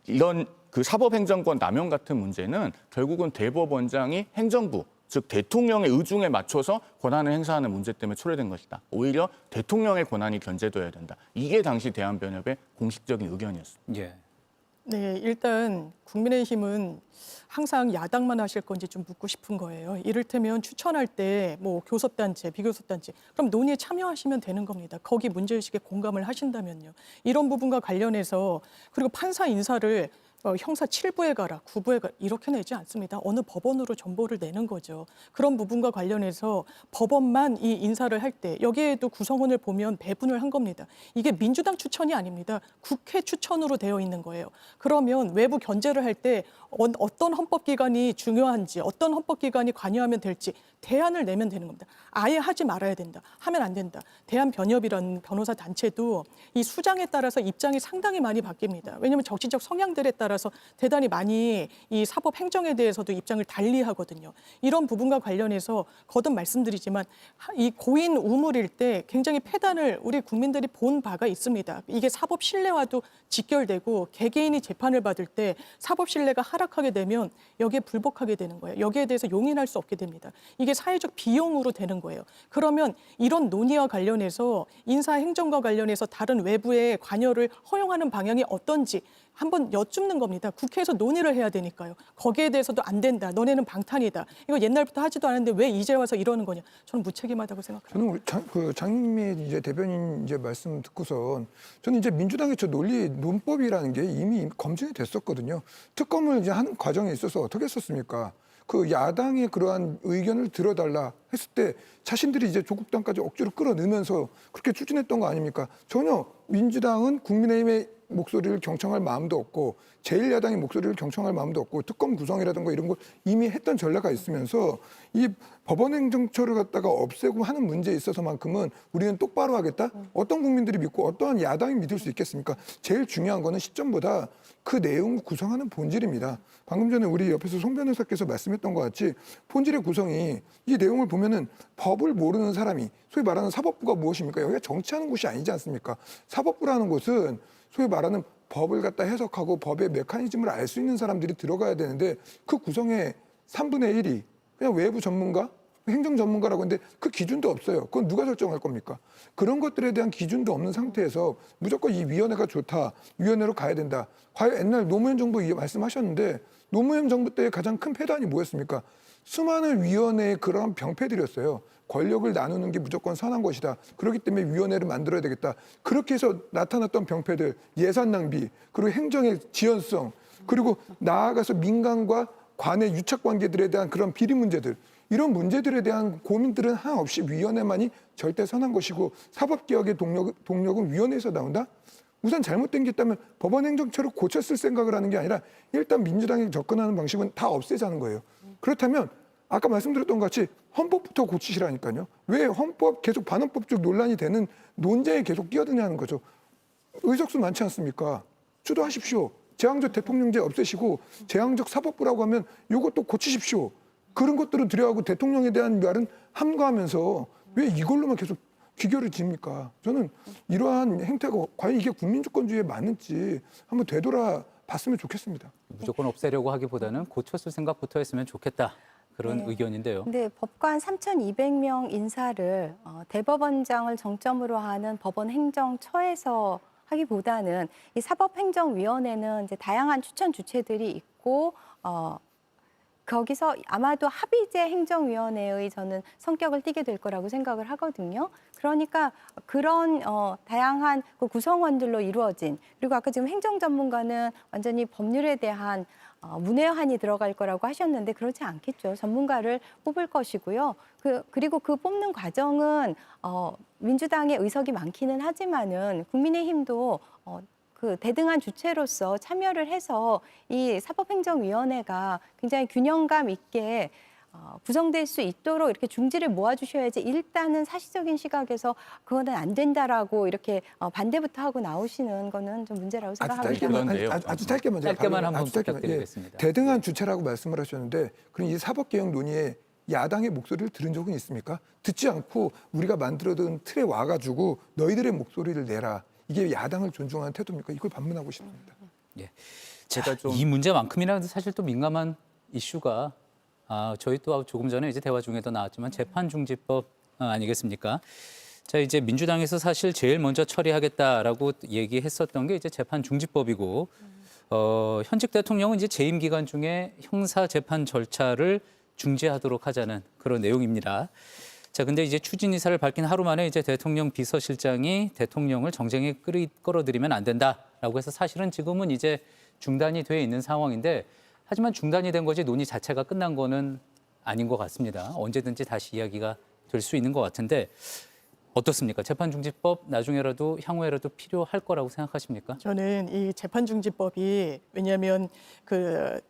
이런 그 사법행정권 남용 같은 문제는 결국은 대법원장이 행정부, 즉 대통령의 의중에 맞춰서 권한을 행사하는 문제 때문에 초래된 것이다. 오히려 대통령의 권한이 견제돼야 된다. 이게 당시 대한변협의 공식적인 의견이었습니다. 예. 네, 일단 국민의힘은 항상 야당만 하실 건지 좀 묻고 싶은 거예요. 이를테면 추천할 때 뭐 교섭단체, 비교섭단체 그럼 논의에 참여하시면 되는 겁니다. 거기 문제의식에 공감을 하신다면요. 이런 부분과 관련해서 그리고 판사 인사를 형사 7부에 가라, 9부에 가라 이렇게 내지 않습니다. 어느 법원으로 전보를 내는 거죠. 그런 부분과 관련해서 법원만 이 인사를 할 때 여기에도 구성원을 보면 배분을 한 겁니다. 이게 민주당 추천이 아닙니다. 국회 추천으로 되어 있는 거예요. 그러면 외부 견제를 할 때 어떤 헌법기관이 중요한지 어떤 헌법기관이 관여하면 될지 대안을 내면 되는 겁니다. 아예 하지 말아야 된다. 하면 안 된다. 대한변협이라는 변호사 단체도 이 수장에 따라서 입장이 상당히 많이 바뀝니다. 왜냐하면 정치적 성향들에 따라서 대단히 많이 이 사법 행정에 대해서도 입장을 달리하거든요. 이런 부분과 관련해서 거듭 말씀드리지만 이 고인 우물일 때 굉장히 폐단을 우리 국민들이 본 바가 있습니다. 이게 사법 신뢰와도 직결되고 개개인이 재판을 받을 때 사법 신뢰가 하락하게 되면 여기에 불복하게 되는 거예요. 여기에 대해서 용인할 수 없게 됩니다. 이게 사회적 비용으로 되는 거예요. 그러면 이런 논의와 관련해서 인사행정과 관련해서 다른 외부의 관여를 허용하는 방향이 어떤지 한번 여쭙는 겁니다. 국회에서 논의를 해야 되니까요. 거기에 대해서도 안 된다. 너네는 방탄이다. 이거 옛날부터 하지도 않았는데 왜 이제 와서 이러는 거냐. 저는 무책임하다고 생각합니다. 저는 우리 장미 이제 대변인 이제 말씀 듣고선 저는 이제 민주당의 저 논법이라는 게 이미 검증이 됐었거든요. 특검을 이제 하는 과정에 있어서 어떻게 했었습니까? 그 야당의 그러한 의견을 들어달라 했을 때 자신들이 이제 조국 당까지 억지로 끌어넣으면서 그렇게 추진했던 거 아닙니까? 전혀 민주당은 국민의힘의 목소리를 경청할 마음도 없고 제1야당의 목소리를 경청할 마음도 없고 특검 구성이라든가 이런 걸 이미 했던 전례가 있으면서 이 법원행정처를 갖다가 없애고 하는 문제에 있어서만큼은 우리는 똑바로 하겠다? 어떤 국민들이 믿고 어떠한 야당이 믿을 수 있겠습니까? 제일 중요한 거는 시점보다 그 내용을 구성하는 본질입니다. 방금 전에 우리 옆에서 송 변호사께서 말씀했던 것 같이 본질의 구성이 이 내용을 보면은 법을 모르는 사람이 소위 말하는 사법부가 무엇입니까? 여기가 정치하는 곳이 아니지 않습니까? 사법부라는 곳은 소위 말하는 법을 갖다 해석하고 법의 메커니즘을 알 수 있는 사람들이 들어가야 되는데 그 구성의 3분의 1이 그냥 외부 전문가, 행정 전문가라고 하는데 그 기준도 없어요. 그건 누가 설정할 겁니까? 그런 것들에 대한 기준도 없는 상태에서 무조건 이 위원회가 좋다, 위원회로 가야 된다. 과연 옛날 노무현 정부 말씀하셨는데 노무현 정부 때 가장 큰 폐단이 뭐였습니까? 수많은 위원회의 그러한 병폐들이었어요. 권력을 나누는 게 무조건 선한 것이다. 그렇기 때문에 위원회를 만들어야 되겠다. 그렇게 해서 나타났던 병폐들, 예산 낭비, 그리고 행정의 지연성, 그리고 나아가서 민간과 관의 유착관계들에 대한 그런 비리 문제들, 이런 문제들에 대한 고민들은 하나 없이 위원회만이 절대 선한 것이고 사법개혁의 동력은 위원회에서 나온다? 우선 잘못된 게 있다면 법원행정처를 고쳤을 생각을 하는 게 아니라 일단 민주당이 접근하는 방식은 다 없애자는 거예요. 그렇다면 아까 말씀드렸던 것 같이 헌법부터 고치시라니까요. 왜 헌법 계속 반헌법적 논란이 되는 논쟁에 계속 끼어드냐는 거죠. 의석수 많지 않습니까? 주도하십시오. 제왕적 대통령제 없애시고 제왕적 사법부라고 하면 이것도 고치십시오. 그런 것들은 들여하고 대통령에 대한 말은 함구하면서 왜 이걸로만 계속 귀결을 집니까? 저는 이러한 행태가 과연 이게 국민주권주의에 맞는지 한번 되돌아봤으면 좋겠습니다. 무조건 없애려고 하기보다는 고쳤을 생각부터 했으면 좋겠다. 그런 네. 의견인데요. 근데 법관 3,200명 인사를 대법원장을 정점으로 하는 법원 행정처에서 하기보다는 이 사법행정위원회는 이제 다양한 추천 주체들이 있고 거기서 아마도 합의제 행정위원회의 저는 성격을 띠게 될 거라고 생각을 하거든요. 그러니까 그런 다양한 그 구성원들로 이루어진, 그리고 아까 지금 행정 전문가는 완전히 법률에 대한 문외한이 들어갈 거라고 하셨는데 그렇지 않겠죠. 전문가를 뽑을 것이고요. 그리고 그 뽑는 과정은 민주당의 의석이 많기는 하지만은 국민의힘도 그 대등한 주체로서 참여를 해서 이 사법행정위원회가 굉장히 균형감 있게 구성될 수 있도록 이렇게 중지를 모아주셔야지, 일단은 사실적인 시각에서 그거는 안 된다라고 이렇게 반대부터 하고 나오시는 거는 좀 문제라고 생각합니다. 그런데요. 아주 짧게만 제가 짧게만 한번 아주 짧게만. 부탁드리겠습니다. 대등한 주체라고 말씀을 하셨는데 그럼 이 사법개혁 논의에 야당의 목소리를 들은 적은 있습니까? 듣지 않고 우리가 만들어둔 틀에 와가지고 너희들의 목소리를 내라. 이게 야당을 존중하는 태도입니까? 이걸 반문하고 싶습니다. 예. 제가 이 문제만큼이나 사실 또 민감한 이슈가 저희 또 조금 전에 이제 대화 중에도 나왔지만 재판중지법 아니겠습니까? 자, 이제 민주당에서 사실 제일 먼저 처리하겠다라고 얘기했었던 게 이제 재판중지법이고 현직 대통령은 이제 재임 기간 중에 형사 재판 절차를 중지하도록 하자는 그런 내용입니다. 자, 근데 이제 추진 이사를 밝힌 하루 만에 이제 대통령 비서실장이 대통령을 정쟁에 끌어들이면 안 된다라고 해서 사실은 지금은 이제 중단이 돼 있는 상황인데, 하지만 중단이 된 거지 논의 자체가 끝난 거는 아닌 것 같습니다. 언제든지 다시 이야기가 될 수 있는 것 같은데 어떻습니까? 재판중지법 나중에라도 향후에라도 필요할 거라고 생각하십니까? 저는 이 재판중지법이, 왜냐하면 그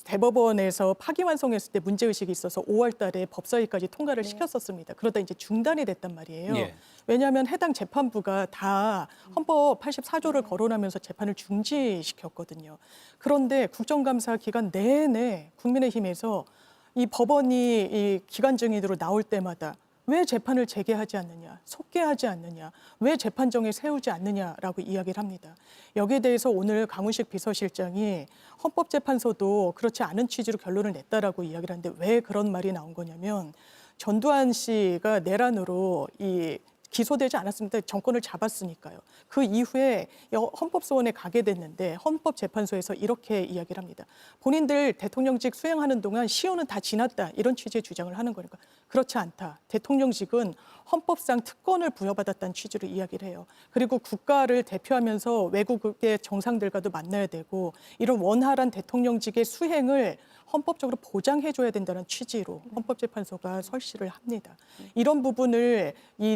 대법원에서 파기환송했을 때 문제의식이 있어서 5월 달에 법사위까지 통과를 시켰었습니다. 그러다 이제 중단이 됐단 말이에요. 예. 왜냐하면 해당 재판부가 다 헌법 84조를 거론하면서 재판을 중지시켰거든요. 그런데 국정감사 기간 내내 국민의힘에서 이 법원이 이 기간증인으로 나올 때마다 왜 재판을 재개하지 않느냐, 속개하지 않느냐, 왜 재판정에 세우지 않느냐라고 이야기를 합니다. 여기에 대해서 오늘 강훈식 비서실장이 헌법재판소도 그렇지 않은 취지로 결론을 냈다라고 이야기를 하는데, 왜 그런 말이 나온 거냐면 전두환 씨가 내란으로 기소되지 않았습니다. 정권을 잡았으니까요. 그 이후에 헌법소원에 가게 됐는데 헌법재판소에서 이렇게 이야기를 합니다. 본인들 대통령직 수행하는 동안 시효는 다 지났다, 이런 취지의 주장을 하는 거니까 그렇지 않다. 대통령직은 헌법상 특권을 부여받았다는 취지로 이야기를 해요. 그리고 국가를 대표하면서 외국의 정상들과도 만나야 되고 이런 원활한 대통령직의 수행을 헌법적으로 보장해줘야 된다는 취지로 헌법재판소가 설시를 합니다. 이런 부분을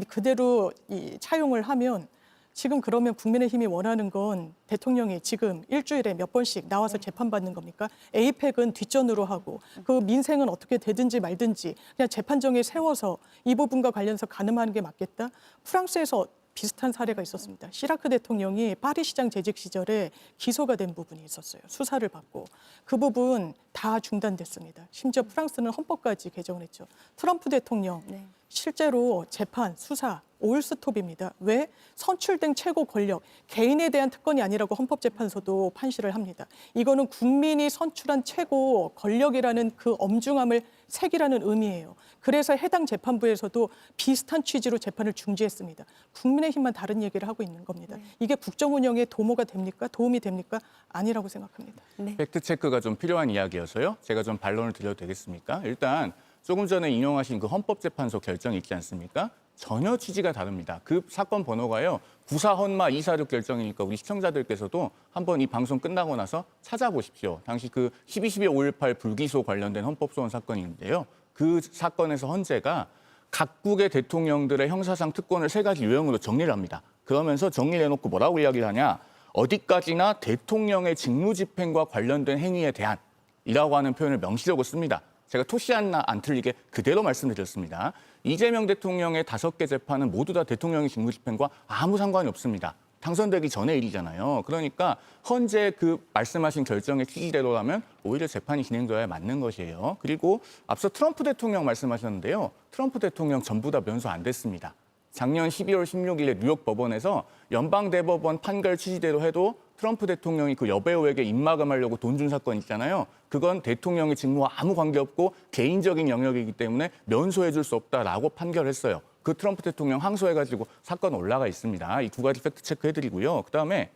그대로 차용을 하면, 지금 그러면 국민의힘이 원하는 건 대통령이 지금 일주일에 몇 번씩 나와서 재판받는 겁니까? 에이펙은 뒷전으로 하고 그 민생은 어떻게 되든지 말든지 그냥 재판정에 세워서 이 부분과 관련해서 가늠하는 게 맞겠다? 프랑스에서 비슷한 사례가 있었습니다. 시라크 대통령이 파리시장 재직 시절에 기소가 된 부분이 있었어요. 수사를 받고 그 부분 다 중단됐습니다. 심지어 프랑스는 헌법까지 개정을 했죠. 트럼프 대통령 실제로 재판, 수사 올스톱입니다. 왜? 선출된 최고 권력, 개인에 대한 특권이 아니라고 헌법재판소도 판시를 합니다. 이거는 국민이 선출한 최고 권력이라는 그 엄중함을 색이라는 의미예요. 그래서 해당 재판부에서도 비슷한 취지로 재판을 중지했습니다. 국민의힘만 다른 얘기를 하고 있는 겁니다. 이게 국정 운영에 도모가 됩니까? 도움이 됩니까? 아니라고 생각합니다. 팩트 체크가 좀 필요한 이야기여서요. 제가 좀 반론을 드려도 되겠습니까? 일단 조금 전에 인용하신 그 헌법재판소 결정이 있지 않습니까? 전혀 취지가 다릅니다. 그 사건 번호가요. 94헌마 246 결정이니까 우리 시청자들께서도 한번 이 방송 끝나고 나서 찾아보십시오. 당시 그 12.12.518 불기소 관련된 헌법소원 사건인데요. 그 사건에서 헌재가 각국의 대통령들의 형사상 특권을 3가지 유형으로 정리를 합니다. 그러면서 정리를 해놓고 뭐라고 이야기를 하냐. 어디까지나 대통령의 직무집행과 관련된 행위에 대한이라고 하는 표현을 명시적으로 씁니다. 제가 토시 하나 안 틀리게 그대로 말씀드렸습니다. 이재명 대통령의 5개 재판은 모두 다 대통령의 직무집행과 아무 상관이 없습니다. 당선되기 전의 일이잖아요. 그러니까 헌재 그 말씀하신 결정의 취지대로라면 오히려 재판이 진행되어야 맞는 것이에요. 그리고 앞서 트럼프 대통령 말씀하셨는데요. 트럼프 대통령 전부 다 면소 안 됐습니다. 작년 12월 16일에 뉴욕 법원에서 연방대법원 판결 취지대로 해도 트럼프 대통령이 그 여배우에게 입마감하려고 돈 준 사건 있잖아요. 그건 대통령의 직무와 아무 관계없고 개인적인 영역이기 때문에 면소해 줄 수 없다라고 판결했어요. 그 트럼프 대통령 항소해가지고 사건 올라가 있습니다. 이 2가지 팩트 체크해드리고요. 그다음에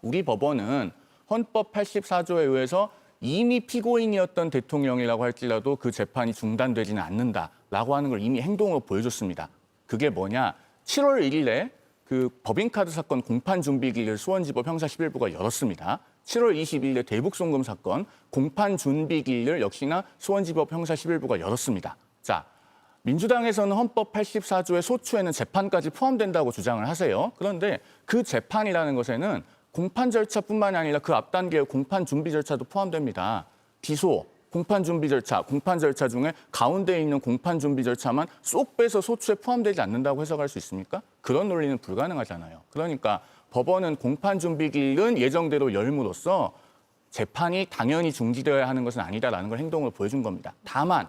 우리 법원은 헌법 84조에 의해서 이미 피고인이었던 대통령이라고 할지라도 그 재판이 중단되지는 않는다라고 하는 걸 이미 행동으로 보여줬습니다. 그게 뭐냐? 7월 1일에 그 법인카드 사건 공판 준비기일을 수원지법 형사 11부가 열었습니다. 7월 22일에 대북송금 사건 공판 준비기일을 역시나 수원지법 형사 11부가 열었습니다. 자, 민주당에서는 헌법 84조의 소추에는 재판까지 포함된다고 주장을 하세요. 그런데 그 재판이라는 것에는 공판 절차뿐만이 아니라 그 앞 단계의 공판 준비 절차도 포함됩니다. 기소, 공판 준비 절차, 공판 절차 중에 가운데 있는 공판 준비 절차만 쏙 빼서 소추에 포함되지 않는다고 해석할 수 있습니까? 그런 논리는 불가능하잖아요. 그러니까 법원은 공판 준비 기일은 예정대로 열므로써 재판이 당연히 중지되어야 하는 것은 아니다라는 걸 행동으로 보여준 겁니다. 다만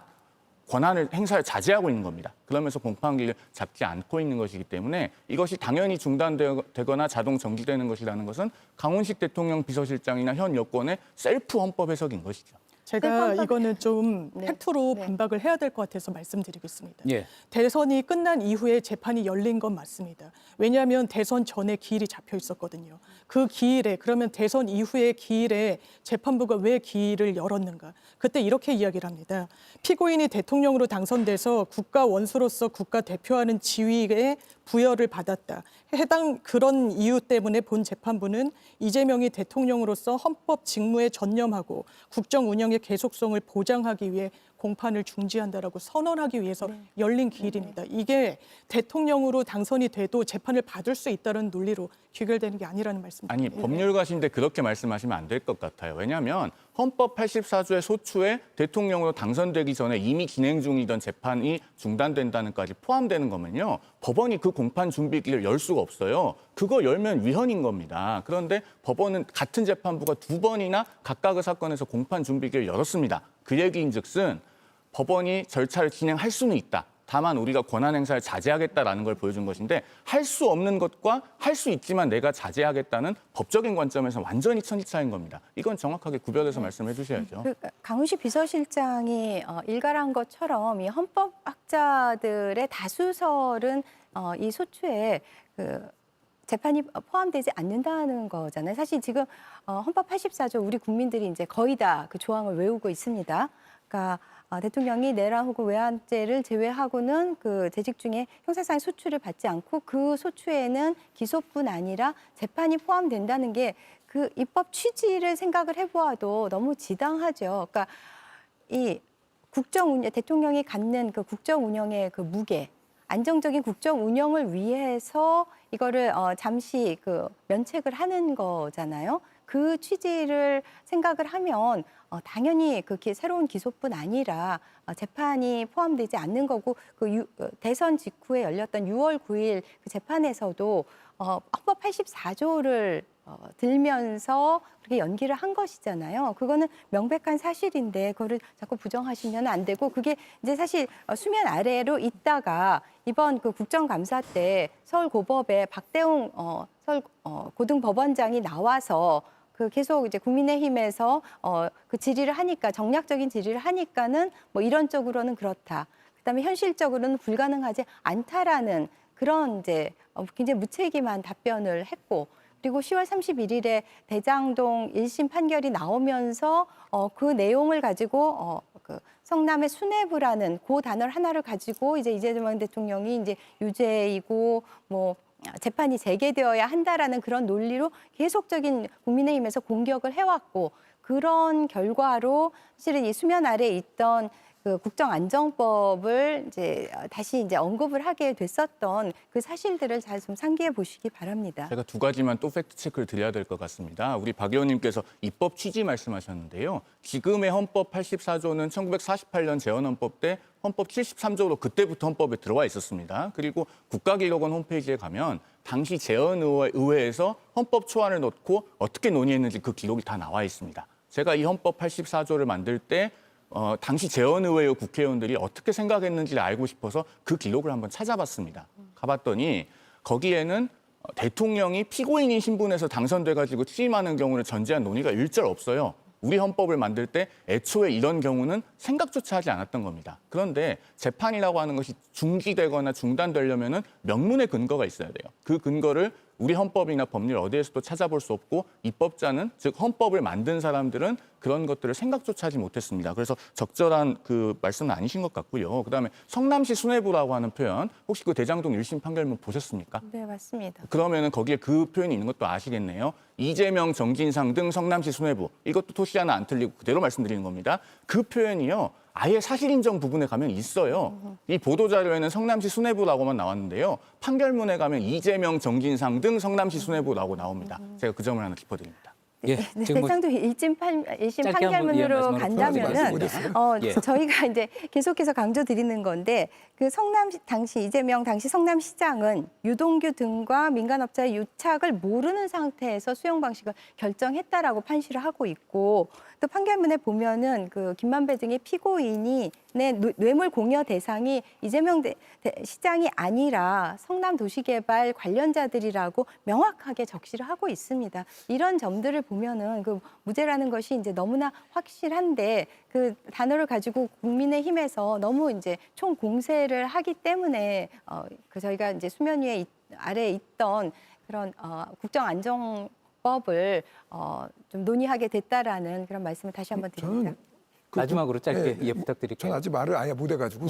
권한을 행사를 자제하고 있는 겁니다. 그러면서 공판기일을 잡지 않고 있는 것이기 때문에 이것이 당연히 중단되거나 자동 정지되는 것이라는 것은 강훈식 대통령 비서실장이나 현 여권의 셀프 헌법 해석인 것이죠. 제가 이거는 좀 네. 팩트로 네. 반박을 해야 될 것 같아서 말씀드리겠습니다. 예. 대선이 끝난 이후에 재판이 열린 건 맞습니다. 왜냐하면 대선 전에 기일이 잡혀 있었거든요. 그 기일에 그러면 대선 이후의 기일에 재판부가 왜 기일을 열었는가? 그때 이렇게 이야기를 합니다. 피고인이 대통령으로 당선돼서 국가 원수로서 국가 대표하는 지위에 부여를 받았다. 해당 그런 이유 때문에 본 재판부는 이재명이 대통령으로서 헌법 직무에 전념하고 국정 운영의 계속성을 보장하기 위해 공판을 중지한다라고 선언하기 위해서 열린 기일입니다. 이게 대통령으로 당선이 돼도 재판을 받을 수 있다는 논리로 귀결되는 게 아니라는 말씀입니다. 아니, 법률가신데 그렇게 말씀하시면 안 될 것 같아요. 왜냐하면 헌법 84조의 소추에 대통령으로 당선되기 전에 이미 진행 중이던 재판이 중단된다는까지 포함되는 거면요. 법원이 그 공판 준비기를 열 수가 없어요. 그거 열면 위헌인 겁니다. 그런데 법원은 같은 재판부가 2번이나 각각의 사건에서 공판 준비기를 열었습니다. 그 얘기인즉슨 법원이 절차를 진행할 수는 있다. 다만 우리가 권한 행사를 자제하겠다라는 걸 보여준 것인데 할 수 없는 것과 할 수 있지만 내가 자제하겠다는 법적인 관점에서 완전히 천지차이인 겁니다. 이건 정확하게 구별해서 말씀해 주셔야죠. 강훈식 비서실장이 일갈한 것처럼 이 헌법학자들의 다수설은 이 소추에 재판이 포함되지 않는다는 거잖아요. 사실 지금 헌법 84조 우리 국민들이 이제 거의 다 그 조항을 외우고 있습니다. 그러니까 대통령이 내란 혹은 외환죄를 제외하고는 그 재직 중에 형사상의 소추를 받지 않고 그 소추에는 기소뿐 아니라 재판이 포함된다는 게 그 입법 취지를 생각을 해보아도 너무 지당하죠. 그러니까 이 대통령이 갖는 그 국정 운영의 그 무게, 안정적인 국정 운영을 위해서 이거를 잠시 그 면책을 하는 거잖아요. 그 취지를 생각을 하면 당연히 그 새로운 기소뿐 아니라 재판이 포함되지 않는 거고 대선 직후에 열렸던 6월 9일 그 재판에서도 헌법 84조를 들면서 그렇게 연기를 한 것이잖아요. 그거는 명백한 사실인데 그거를 자꾸 부정하시면 안 되고 그게 이제 사실 수면 아래로 있다가 이번 그 국정감사 때 서울고법에 박대웅 서울 고등법원장이 나와서 그 계속 이제 국민의힘에서 그 질의를 하니까 정략적인 질의를 하니까는 뭐 이론적으로는 그렇다. 그다음에 현실적으로는 불가능하지 않다라는 그런 이제 굉장히 무책임한 답변을 했고 그리고 10월 31일에 대장동 1심 판결이 나오면서 그 내용을 가지고 그 성남의 수뇌부라는 그 단어 하나를 가지고 이제 이재명 대통령이 이제 유죄이고 뭐 재판이 재개되어야 한다라는 그런 논리로 계속적인 국민의힘에서 공격을 해왔고 그런 결과로 사실은 이 수면 아래에 있던 그 국정안정법을 이제 다시 이제 언급을 하게 됐었던 그 사실들을 잘 좀 상기해 보시기 바랍니다. 제가 2가지만 또 팩트 체크를 드려야 될 것 같습니다. 우리 박 의원님께서 입법 취지 말씀하셨는데요. 지금의 헌법 84조는 1948년 재헌헌법 때 헌법 73조로 그때부터 헌법에 들어와 있었습니다. 그리고 국가기록원 홈페이지에 가면 당시 재헌의회에서 헌법 초안을 넣고 어떻게 논의했는지 그 기록이 다 나와 있습니다. 제가 이 헌법 84조를 만들 때 당시 재헌의회 국회의원들이 어떻게 생각했는지를 알고 싶어서 그 기록을 한번 찾아봤습니다. 가봤더니 거기에는 대통령이 피고인인 신분에서 당선돼가지고 취임하는 경우를 전제한 논의가 일절 없어요. 우리 헌법을 만들 때 애초에 이런 경우는 생각조차 하지 않았던 겁니다. 그런데 재판이라고 하는 것이 중지되거나 중단되려면은 명문의 근거가 있어야 돼요. 그 근거를 우리 헌법이나 법률 어디에서도 찾아볼 수 없고 입법자는 즉 헌법을 만든 사람들은 그런 것들을 생각조차 하지 못했습니다. 그래서 적절한 그 말씀은 아니신 것 같고요. 그다음에 성남시 수뇌부라고 하는 표현 혹시 그 대장동 1심 판결문 보셨습니까? 네, 맞습니다. 그러면은 거기에 그 표현이 있는 것도 아시겠네요. 이재명, 정진상 등 성남시 수뇌부. 이것도 토시 하나 안 틀리고 그대로 말씀드리는 겁니다. 그 표현이요. 아예 사실 인정 부분에 가면 있어요. 이 보도자료에는 성남시 수뇌부라고만 나왔는데요. 판결문에 가면 이재명, 정진상 등 성남시 수뇌부라고 나옵니다. 제가 그 점을 하나 짚어드립니다. 예, 네, 지금 뭐 대상도 1심 짧게 한번 판결문으로 말씀으로 간다면은 예. 저희가 이제 계속해서 강조드리는 건데 그 성남시 당시 이재명 당시 성남시장은 유동규 등과 민간업자의 유착을 모르는 상태에서 수용 방식을 결정했다라고 판시를 하고 있고 또 판결문에 보면은 그 김만배 등의 피고인이 뇌물 공여 대상이 이재명 시장이 아니라 성남도시개발 관련자들이라고 명확하게 적시를 하고 있습니다. 이런 점들을 보면은 그 무죄라는 것이 이제 너무나 확실한데 그 단어를 가지고 국민의힘에서 너무 이제 총 공세를 하기 때문에 그 저희가 이제 수면 위에 아래에 있던 그런 국정안정법을 좀 논의하게 됐다라는 그런 말씀을 다시 한번 드립니다. 저는 마지막으로 짧게 예, 부탁드릴게요. 저는 아직 말을 아예 못 해가지고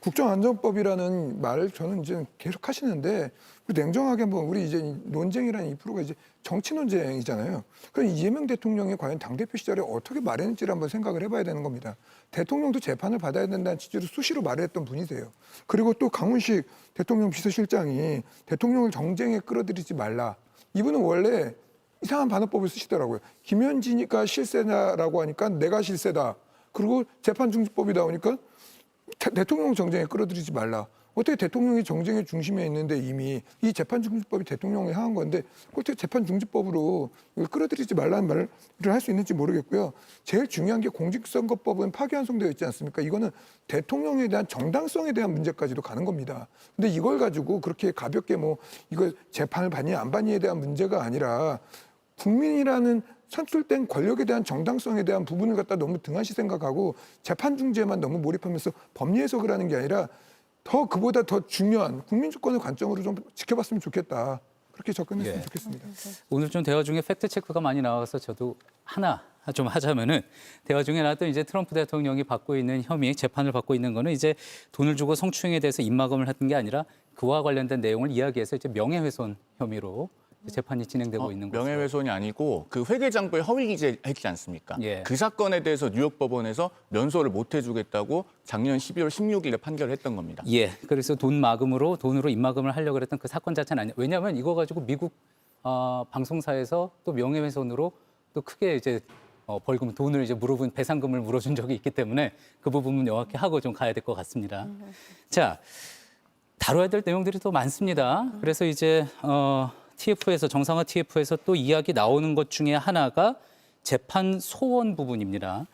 국정안전법이라는 말을 저는 이제 계속 하시는데 냉정하게 한번 우리 이제 논쟁이라는 2%가 이제 정치 논쟁이잖아요. 그럼 이재명 대통령이 과연 당대표 시절에 어떻게 말했는지를 한번 생각을 해봐야 되는 겁니다. 대통령도 재판을 받아야 된다는 취지로 수시로 말했던 분이세요. 그리고 또 강훈식 대통령 비서실장이 대통령을 정쟁에 끌어들이지 말라. 이분은 원래 이상한 반어법을 쓰시더라고요. 김현지니까 실세다라고 하니까 내가 실세다. 그리고 재판중지법이 나오니까 대통령 정쟁에 끌어들이지 말라. 어떻게 대통령이 정쟁의 중심에 있는데 이미 이 재판중지법이 대통령이 향한 건데 어떻게 재판중지법으로 이걸 끌어들이지 말라는 말을 할 수 있는지 모르겠고요. 제일 중요한 게 공직선거법은 파기환송되어 있지 않습니까? 이거는 대통령에 대한 정당성에 대한 문제까지도 가는 겁니다. 근데 이걸 가지고 그렇게 가볍게 뭐 이거 재판을 받니 안 받니에 대한 문제가 아니라 국민이라는 선출된 권력에 대한 정당성에 대한 부분을 갖다 너무 등한시 생각하고 재판 중재만 너무 몰입하면서 법리 해석을 하는 게 아니라 더 그보다 더 중요한 국민 주권을 관점으로 좀 지켜봤으면 좋겠다. 그렇게 접근했으면 좋겠습니다. 오늘 좀 대화 중에 팩트 체크가 많이 나와서 저도 하나 좀 하자면은 대화 중에 나왔던 이제 트럼프 대통령이 받고 있는 혐의, 재판을 받고 있는 거는 이제 돈을 주고 성추행에 대해서 입막음을 했던 게 아니라 그와 관련된 내용을 이야기해서 이제 명예훼손 혐의로 재판이 진행되고 있는 거죠. 명예훼손이 아니고 그 회계장부에 허위 기재했지 않습니까? 예. 그 사건에 대해서 뉴욕 법원에서 면소를 못 해주겠다고 작년 12월 16일에 판결을 했던 겁니다. 예, 그래서 돈으로 입막음을 하려고 그랬던 그 사건 자체는 아니에요. 왜냐하면 이거 가지고 미국 방송사에서 또 명예훼손으로 또 크게 이제 벌금 돈을 이제 배상금을 물어준 적이 있기 때문에 그 부분은 명확히 하고 좀 가야 될 것 같습니다. 자, 다뤄야 될 내용들이 또 많습니다. 그래서 이제 정상화 TF에서 또 이야기 나오는 것 중에 하나가 재판 소원 부분입니다.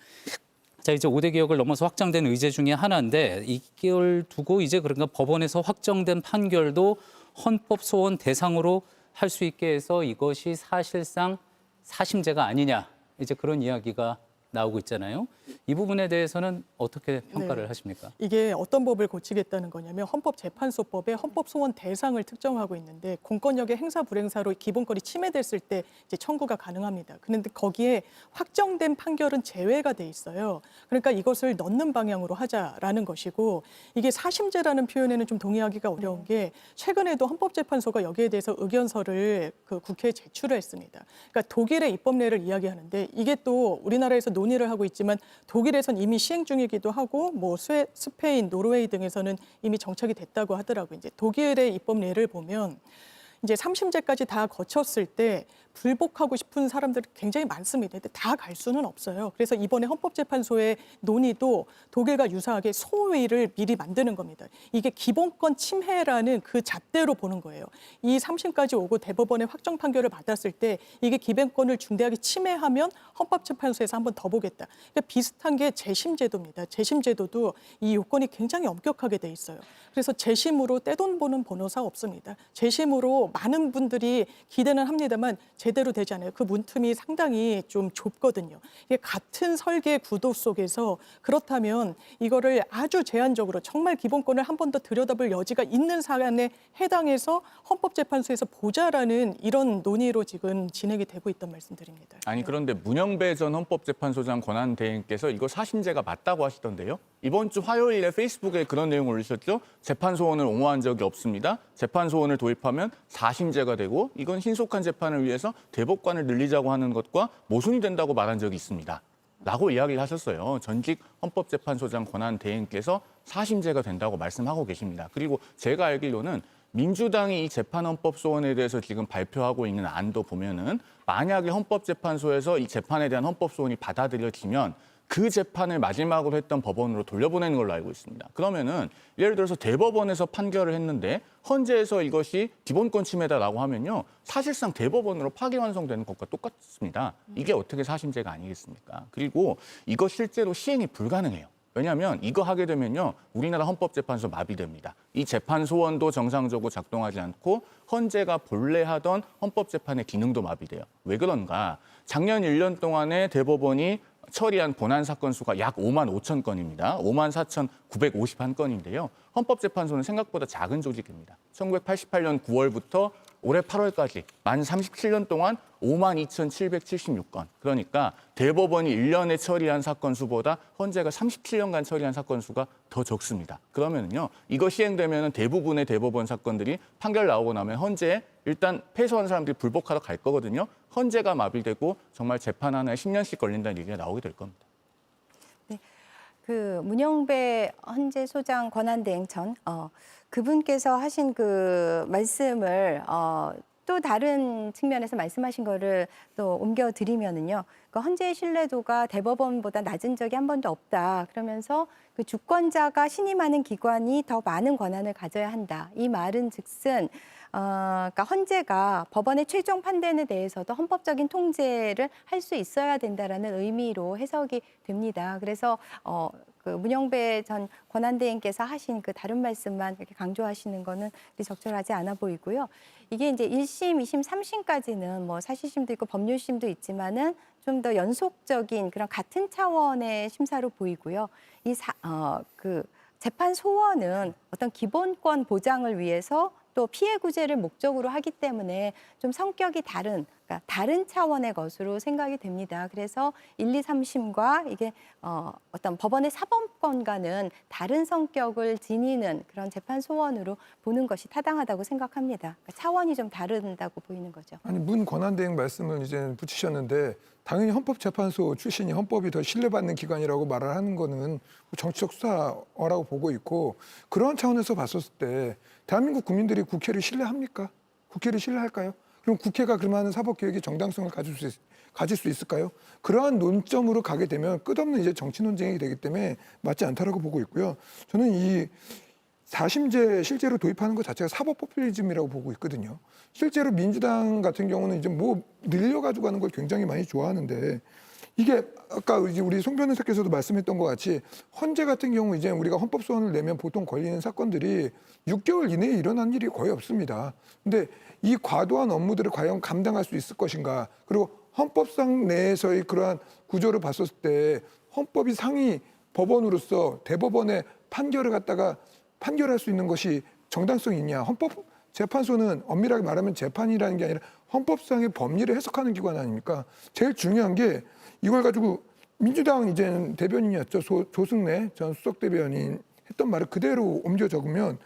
자, 이제 5대 개혁을 넘어서 확장된 의제 중에 하나인데 이걸 두고 이제 그러니까 법원에서 확정된 판결도 헌법 소원 대상으로 할 수 있게 해서 이것이 사실상 사심제가 아니냐 이제 그런 이야기가 나오고 있잖아요. 이 부분에 대해서는 어떻게 평가를 하십니까? 이게 어떤 법을 고치겠다는 거냐면 헌법재판소법에 헌법소원 대상을 특정하고 있는데 공권력의 행사 불행사로 기본권이 침해됐을 때 이제 청구가 가능합니다. 그런데 거기에 확정된 판결은 제외가 돼 있어요. 그러니까 이것을 넣는 방향으로 하자라는 것이고 이게 사심제라는 표현에는 좀 동의하기가 어려운 게 최근에도 헌법재판소가 여기에 대해서 의견서를 그 국회에 제출을 했습니다. 그러니까 독일의 입법례를 이야기하는데 이게 또 우리나라에서 논의를 하고 있지만 독일에선 이미 시행 중이기도 하고 뭐 스페인, 노르웨이 등에서는 이미 정착이 됐다고 하더라고요. 이제 독일의 입법례를 보면 이제 3심제까지 다 거쳤을 때 불복하고 싶은 사람들이 굉장히 많습니다. 근데 다 갈 수는 없어요. 그래서 이번에 헌법재판소의 논의도 독일과 유사하게 소위를 미리 만드는 겁니다. 이게 기본권 침해라는 그 잣대로 보는 거예요. 이 3심까지 오고 대법원의 확정 판결을 받았을 때 이게 기본권을 중대하게 침해하면 헌법재판소에서 한번 더 보겠다. 그러니까 비슷한 게 재심제도입니다. 재심제도도 이 요건이 굉장히 엄격하게 돼 있어요. 그래서 재심으로 떼돈 보는 변호사 없습니다. 재심으로 많은 분들이 기대는 합니다만 제대로 되지 않아요. 그 문틈이 상당히 좀 좁거든요. 이게 같은 설계 구도 속에서 그렇다면 이거를 아주 제한적으로 정말 기본권을 한 번 더 들여다볼 여지가 있는 사안에 해당해서 헌법재판소에서 보자라는 이런 논의로 지금 진행이 되고 있던 말씀드립니다. 아니 그런데 문영배 전 헌법재판소장 권한대행께서 이거 사심제가 맞다고 하시던데요. 이번 주 화요일에 페이스북에 그런 내용을 올리셨죠. 재판소원을 옹호한 적이 없습니다. 재판소원을 도입하면 사심제가 되고 이건 신속한 재판을 위해서 대법관을 늘리자고 하는 것과 모순이 된다고 말한 적이 있습니다. 라고 이야기를 하셨어요. 전직 헌법재판소장 권한대행께서 사심제가 된다고 말씀하고 계십니다. 그리고 제가 알기로는 민주당이 이 재판헌법소원에 대해서 지금 발표하고 있는 안도 보면은 만약에 헌법재판소에서 이 재판에 대한 헌법소원이 받아들여지면 그 재판을 마지막으로 했던 법원으로 돌려보내는 걸로 알고 있습니다. 그러면은 예를 들어서 대법원에서 판결을 했는데 헌재에서 이것이 기본권 침해다라고 하면요. 사실상 대법원으로 파기환송되는 것과 똑같습니다. 이게 어떻게 사심제가 아니겠습니까? 그리고 이거 실제로 시행이 불가능해요. 왜냐하면 이거 하게 되면요. 우리나라 헌법재판소 마비됩니다. 이 재판소원도 정상적으로 작동하지 않고 헌재가 본래 하던 헌법재판의 기능도 마비돼요. 왜 그런가? 작년 1년 동안에 대법원이 처리한 본안 사건 수가 약 5만 5천 건입니다. 5만 4,951건인데요. 헌법재판소는 생각보다 작은 조직입니다. 1988년 9월부터 올해 8월까지 만 37년 동안 5만 2,776건. 그러니까 대법원이 1년에 처리한 사건 수보다 헌재가 37년간 처리한 사건 수가 더 적습니다. 그러면요, 이거 시행되면 대부분의 대법원 사건들이 판결 나오고 나면 헌재에 일단 패소한 사람들이 불복하러 갈 거거든요. 헌재가 마비되고 정말 재판 하나에 10년씩 걸린다는 얘기가 나오게 될 겁니다. 네, 그 문영배 헌재소장 권한대행전 그분께서 하신 그 말씀을 또 다른 측면에서 말씀하신 거를 또 옮겨드리면은요. 그 헌재의 신뢰도가 대법원보다 낮은 적이 한 번도 없다. 그러면서 그 주권자가 신임하는 기관이 더 많은 권한을 가져야 한다. 이 말은 즉슨 그러니까 헌재가 법원의 최종 판단에 대해서도 헌법적인 통제를 할 수 있어야 된다라는 의미로 해석이 됩니다. 그래서 그 문영배 전 권한대행께서 하신 그 다른 말씀만 이렇게 강조하시는 거는 적절하지 않아 보이고요. 이게 이제 1심, 2심, 3심까지는 뭐 사실심도 있고 법률심도 있지만은 좀 더 연속적인 그런 같은 차원의 심사로 보이고요. 그 재판 소원은 어떤 기본권 보장을 위해서 또 피해 구제를 목적으로 하기 때문에 좀 성격이 다른, 그러니까 다른 차원의 것으로 생각이 됩니다. 그래서 1, 2, 3심과 이게 어떤 법원의 사법권과는 다른 성격을 지니는 그런 재판 소원으로 보는 것이 타당하다고 생각합니다. 그러니까 차원이 좀 다른다고 보이는 거죠. 아니 문 권한대행 말씀을 이제 붙이셨는데 당연히 헌법재판소 출신이 헌법이 더 신뢰받는 기관이라고 말을 하는 거는 정치적 수사라고 보고 있고 그런 차원에서 봤었을 때 대한민국 국민들이 국회를 신뢰합니까? 국회를 신뢰할까요? 그럼 국회가 그만한 사법개혁의 정당성을 가질 수 있을까요? 그러한 논점으로 가게 되면 끝없는 이제 정치 논쟁이 되기 때문에 맞지 않다라고 보고 있고요. 저는 이 사심제 실제로 도입하는 것 자체가 사법 포퓰리즘이라고 보고 있거든요. 실제로 민주당 같은 경우는 이제 뭐 늘려가지고 하는 걸 굉장히 많이 좋아하는데 이게 아까 이제 우리 송 변호사께서도 말씀했던 것 같이 헌재 같은 경우 이제 우리가 헌법소원을 내면 보통 걸리는 사건들이 6개월 이내에 일어난 일이 거의 없습니다. 근데 이 과도한 업무들을 과연 감당할 수 있을 것인가? 그리고 헌법상 내에서의 그러한 구조를 봤었을 때 헌법이 상위 법원으로서 대법원의 판결을 갖다가 판결할 수 있는 것이 정당성이 있냐? 헌법재판소는 엄밀하게 말하면 재판이라는 게 아니라 헌법상의 법리를 해석하는 기관 아닙니까? 제일 중요한 게 이걸 가지고 민주당 이제는 대변인이었죠. 조승래 전 수석 대변인 했던 말을 그대로 옮겨 적으면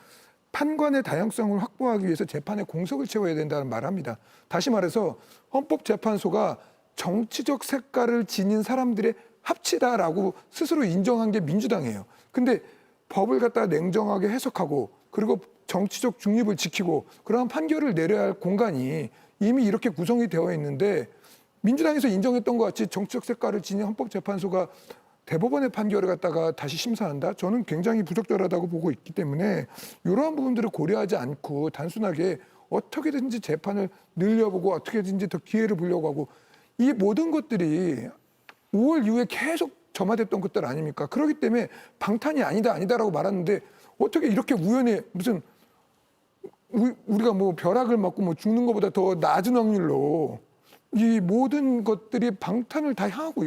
판관의 다양성을 확보하기 위해서 재판에 공석을 채워야 된다는 말을 합니다. 다시 말해서 헌법재판소가 정치적 색깔을 지닌 사람들의 합치다라고 스스로 인정한 게 민주당이에요. 근데 법을 갖다가 냉정하게 해석하고 그리고 정치적 중립을 지키고 그러한 판결을 내려야 할 공간이 이미 이렇게 구성이 되어 있는데 민주당에서 인정했던 것 같이 정치적 색깔을 지닌 헌법재판소가 대법원의 판결을 갖다가 다시 심사한다? 저는 굉장히 부적절하다고 보고 있기 때문에 이러한 부분들을 고려하지 않고 단순하게 어떻게든지 재판을 늘려보고 어떻게든지 더 기회를 보려고 하고 이 모든 것들이 5월 이후에 계속 점화됐던 것들 아닙니까? 그렇기 때문에 방탄이 아니다라고 말하는데 어떻게 이렇게 우연히 무슨 우리가 뭐 벼락을 맞고 뭐 죽는 것보다 더 낮은 확률로 이 모든 것들이 방탄을 다 향하고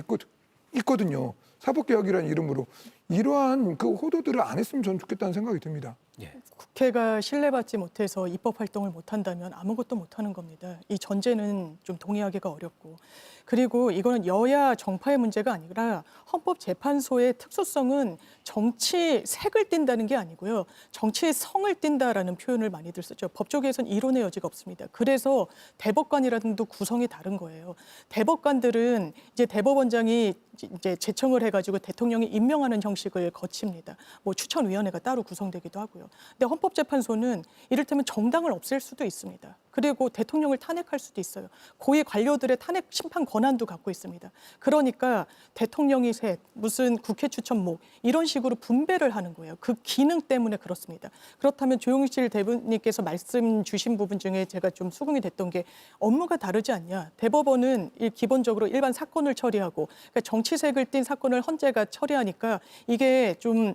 있거든요. 사법개혁이라는 이름으로. 이러한 그 호도들을 안 했으면 저는 좋겠다는 생각이 듭니다. 국회가 신뢰받지 못해서 입법 활동을 못한다면 아무것도 못하는 겁니다. 이 전제는 좀 동의하기가 어렵고, 그리고 이거는 여야 정파의 문제가 아니라 헌법재판소의 특수성은 정치 색을 띈다는 게 아니고요. 정치의 성을 띈다라는 표현을 많이들 쓰죠. 법조계에서는 이론의 여지가 없습니다. 그래서 대법관이라든지 구성이 다른 거예요. 대법관들은 이제 대법원장이 이제 제청을 해가지고 대통령이 임명하는 형식을 거칩니다. 뭐 추천위원회가 따로 구성되기도 하고요. 근데 헌법재판소는 이를테면 정당을 없앨 수도 있습니다. 그리고 대통령을 탄핵할 수도 있어요. 고위 관료들의 탄핵 심판 권한도 갖고 있습니다. 그러니까 대통령이 셋, 무슨 국회 추천목 이런 식으로 분배를 하는 거예요. 그 기능 때문에 그렇습니다. 그렇다면 조용실 대변인께서 말씀 주신 부분 중에 제가 좀 수긍이 됐던 게 업무가 다르지 않냐. 대법원은 기본적으로 일반 사건을 처리하고 그러니까 정치색을 띤 사건을 헌재가 처리하니까 이게 좀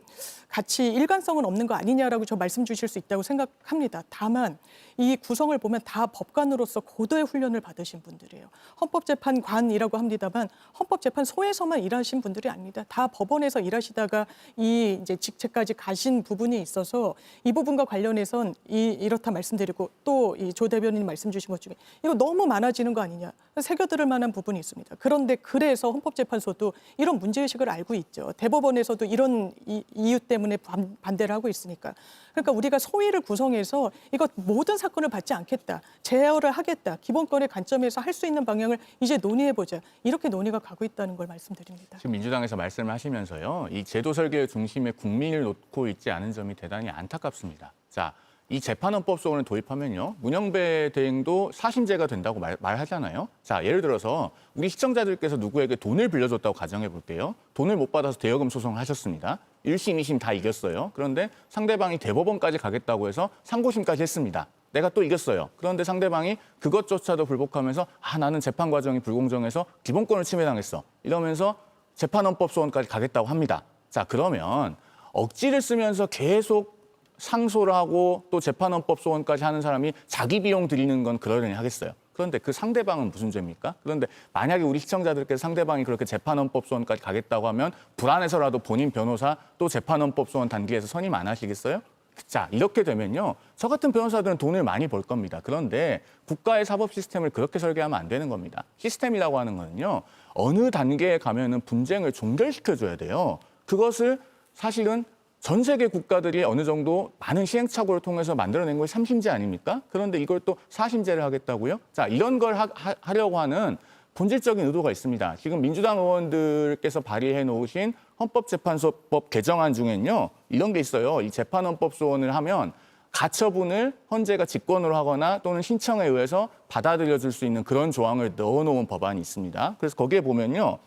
같이 일관성은 없는 거 아니냐라고 저 말씀 주실 수 있다고 생각합니다. 다만 이 구성을 보면 다 법관으로서 고도의 훈련을 받으신 분들이에요. 헌법재판관이라고 합니다만 헌법재판소에서만 일하신 분들이 아닙니다. 다 법원에서 일하시다가 이 이제 직책까지 가신 부분이 있어서 이 부분과 관련해선 이렇다 말씀드리고 또 이 조 대변인 말씀 주신 것 중에 이거 너무 많아지는 거 아니냐 새겨들을 만한 부분이 있습니다. 그런데 그래서 헌법재판소도 이런 문제의식을 알고 있죠. 대법원에서도 이런 이유 때문에 반대를 하고 있으니까. 그러니까 우리가 소위를 구성해서 이거 모든 사건을 받지 않겠다. 제어를 하겠다. 기본권의 관점에서 할 수 있는 방향을 이제 논의해보자. 이렇게 논의가 가고 있다는 걸 말씀드립니다. 지금 민주당에서 말씀을 하시면서요. 이 제도 설계의 중심에 국민을 놓고 있지 않은 점이 대단히 안타깝습니다. 자, 이 재판헌법소원을 도입하면요. 문영배 대행도 사심제가 된다고 말하잖아요. 자, 예를 들어서 우리 시청자들께서 누구에게 돈을 빌려줬다고 가정해 볼게요. 돈을 못 받아서 대여금 소송을 하셨습니다. 1심, 2심 다 이겼어요. 그런데 상대방이 대법원까지 가겠다고 해서 상고심까지 했습니다. 내가 또 이겼어요. 그런데 상대방이 그것조차도 불복하면서 나는 재판 과정이 불공정해서 기본권을 침해당했어. 이러면서 재판헌법소원까지 가겠다고 합니다. 자, 그러면 억지를 쓰면서 계속 상소를 하고 또 재판헌법소원까지 하는 사람이 자기 비용 들이는 건 그러려니 하겠어요. 그런데 그 상대방은 무슨 죄입니까? 그런데 만약에 우리 시청자들께서 상대방이 그렇게 재판헌법소원까지 가겠다고 하면 불안해서라도 본인 변호사 또 재판헌법소원 단계에서 선임 안 하시겠어요? 자, 이렇게 되면요. 저 같은 변호사들은 돈을 많이 벌 겁니다. 그런데 국가의 사법 시스템을 그렇게 설계하면 안 되는 겁니다. 시스템이라고 하는 거는요. 어느 단계에 가면은 분쟁을 종결시켜줘야 돼요. 그것을 사실은 전 세계 국가들이 어느 정도 많은 시행착오를 통해서 만들어낸 것이 3심제 아닙니까? 그런데 이걸 또 4심제를 하겠다고요? 자, 이런 걸 하려고 하는 본질적인 의도가 있습니다. 지금 민주당 의원들께서 발의해 놓으신 헌법재판소법 개정안 중엔요. 이런 게 있어요. 이 재판헌법 소원을 하면 가처분을 헌재가 직권으로 하거나 또는 신청에 의해서 받아들여 줄 수 있는 그런 조항을 넣어놓은 법안이 있습니다. 그래서 거기에 보면요.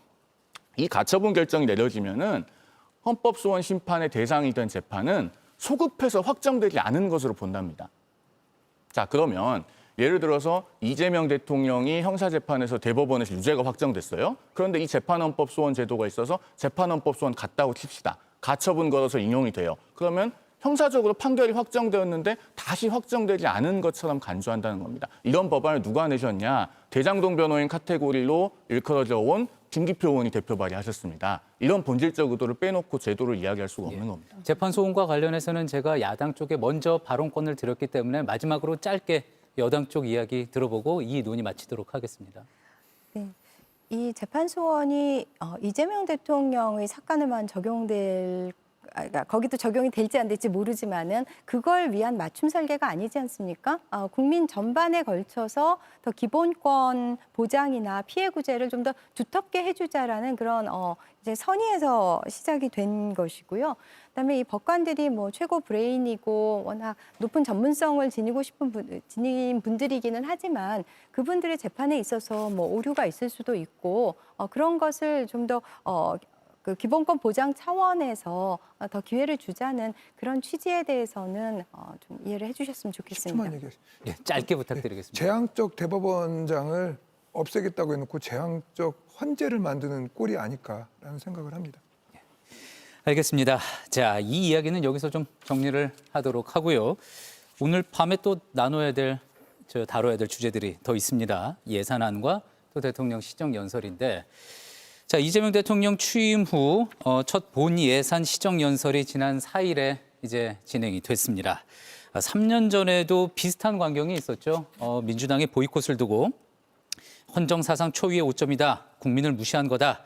이 가처분 결정이 내려지면은 헌법소원 심판의 대상이 된 재판은 소급해서 확정되지 않은 것으로 본답니다. 자, 그러면 예를 들어서 이재명 대통령이 형사재판에서 대법원에서 유죄가 확정됐어요. 그런데 이 재판헌법소원 제도가 있어서 재판헌법소원 같다고 칩시다. 가처분 걸어서 인용이 돼요. 그러면 형사적으로 판결이 확정되었는데 다시 확정되지 않은 것처럼 간주한다는 겁니다. 이런 법안을 누가 내셨냐? 대장동 변호인 카테고리로 일컬어져 온 김기표 의원이 대표 발의하셨습니다. 이런 본질적 의도를 빼놓고 제도를 이야기할 수가 없는 겁니다. 재판 소원과 관련해서는 제가 야당 쪽에 먼저 발언권을 드렸기 때문에 마지막으로 짧게 여당 쪽 이야기 들어보고 이 논의 마치도록 하겠습니다. 네. 이 재판 소원이 이재명 대통령의 사건에만 그러니까 거기도 적용이 될지 안 될지 모르지만은 그걸 위한 맞춤 설계가 아니지 않습니까? 국민 전반에 걸쳐서 더 기본권 보장이나 피해 구제를 좀 더 두텁게 해주자라는 그런 이제 선의에서 시작이 된 것이고요. 그다음에 이 법관들이 뭐 최고 브레인이고 워낙 높은 전문성을 지닌 분들이기는 하지만 그분들의 재판에 있어서 뭐 오류가 있을 수도 있고 그런 것을 좀 더 그 기본권 보장 차원에서 더 기회를 주자는 그런 취지에 대해서는 좀 이해를 해주셨으면 좋겠습니다. 10초만 얘기하겠습니다. 예, 짧게 부탁드리겠습니다. 재앙적 대법원장을 없애겠다고 해놓고 재앙적 헌재를 만드는 꼴이 아닐까라는 생각을 합니다. 알겠습니다. 자, 이 이야기는 여기서 좀 정리를 하도록 하고요. 오늘 밤에 또 다뤄야 될 주제들이 더 있습니다. 예산안과 또 대통령 시정연설인데 자, 이재명 대통령 취임 후 첫 본예산 시정연설이 지난 4일에 이제 진행이 됐습니다. 3년 전에도 비슷한 광경이 있었죠. 민주당의 보이콧을 두고 헌정사상 초유의 오점이다. 국민을 무시한 거다.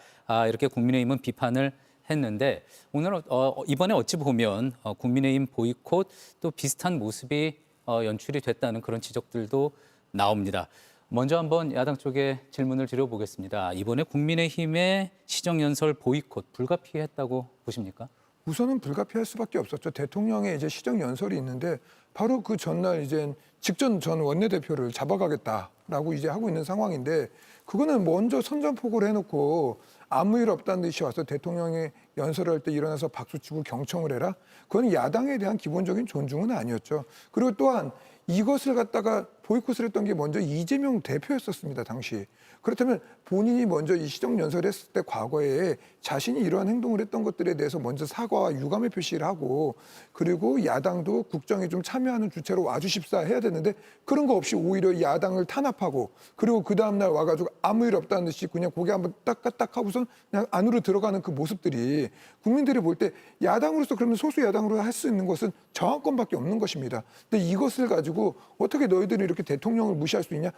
이렇게 국민의힘은 비판을 했는데 오늘 이번에 어찌 보면 국민의힘 보이콧 또 비슷한 모습이 연출이 됐다는 그런 지적들도 나옵니다. 먼저 한번 야당 쪽에 질문을 드려보겠습니다. 이번에 국민의힘의 시정연설 보이콧 불가피했다고 보십니까? 우선은 불가피할 수밖에 없었죠. 대통령의 이제 시정연설이 있는데 바로 그 전날 이제 직전 전 원내대표를 잡아가겠다라고 이제 하고 있는 상황인데 그거는 먼저 선전포고를 해놓고 아무 일 없다는 듯이 와서 대통령이 연설할 때 일어나서 박수치고 경청을 해라? 그건 야당에 대한 기본적인 존중은 아니었죠. 그리고 또한 이것을 갖다가 보이콧을 했던 게 먼저 이재명 대표였었습니다, 당시. 그렇다면 본인이 먼저 이 시정연설을 했을 때 과거에 자신이 이러한 행동을 했던 것들에 대해서 먼저 사과와 유감의 표시를 하고 그리고 야당도 국정에 좀 참여하는 주체로 와주십사 해야 되는데 그런 거 없이 오히려 야당을 탄압하고 그리고 그 다음날 와가지고 아무 일 없다는 듯이 그냥 고개 한번 딱딱 하고선 그냥 안으로 들어가는 그 모습들이 국민들이 볼 때 야당으로서 그러면 소수 야당으로 할 수 있는 것은 저항권밖에 없는 것입니다. 근데 이것을 가지고 어떻게 너희들이 이렇게 대통령을 무시할 수 있냐?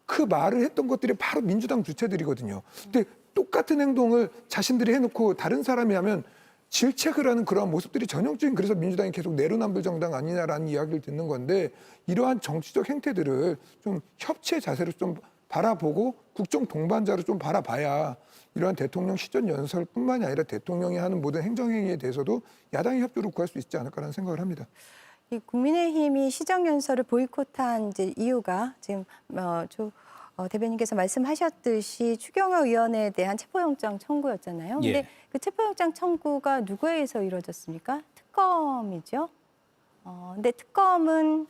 그 말을 했던 것들이 바로 민주당 주체들이거든요. 근데 똑같은 행동을 자신들이 해놓고 다른 사람이 하면 질책을 하는 그러한 모습들이 전형적인 그래서 민주당이 계속 내로남불 정당 아니냐라는 이야기를 듣는 건데 이러한 정치적 행태들을 좀 협치의 자세로 좀 바라보고 국정 동반자로 좀 바라봐야 이러한 대통령 시정 연설뿐만이 아니라 대통령이 하는 모든 행정행위에 대해서도 야당의 협조를 구할 수 있지 않을까라는 생각을 합니다. 이 국민의힘이 시정연설을 보이콧한 이제 이유가 지금 대변인께서 말씀하셨듯이 추경호 의원에 대한 체포영장 청구였잖아요. 근데 그 체포영장 청구가 누구에 의해서 이루어졌습니까? 특검이죠. 근데 특검은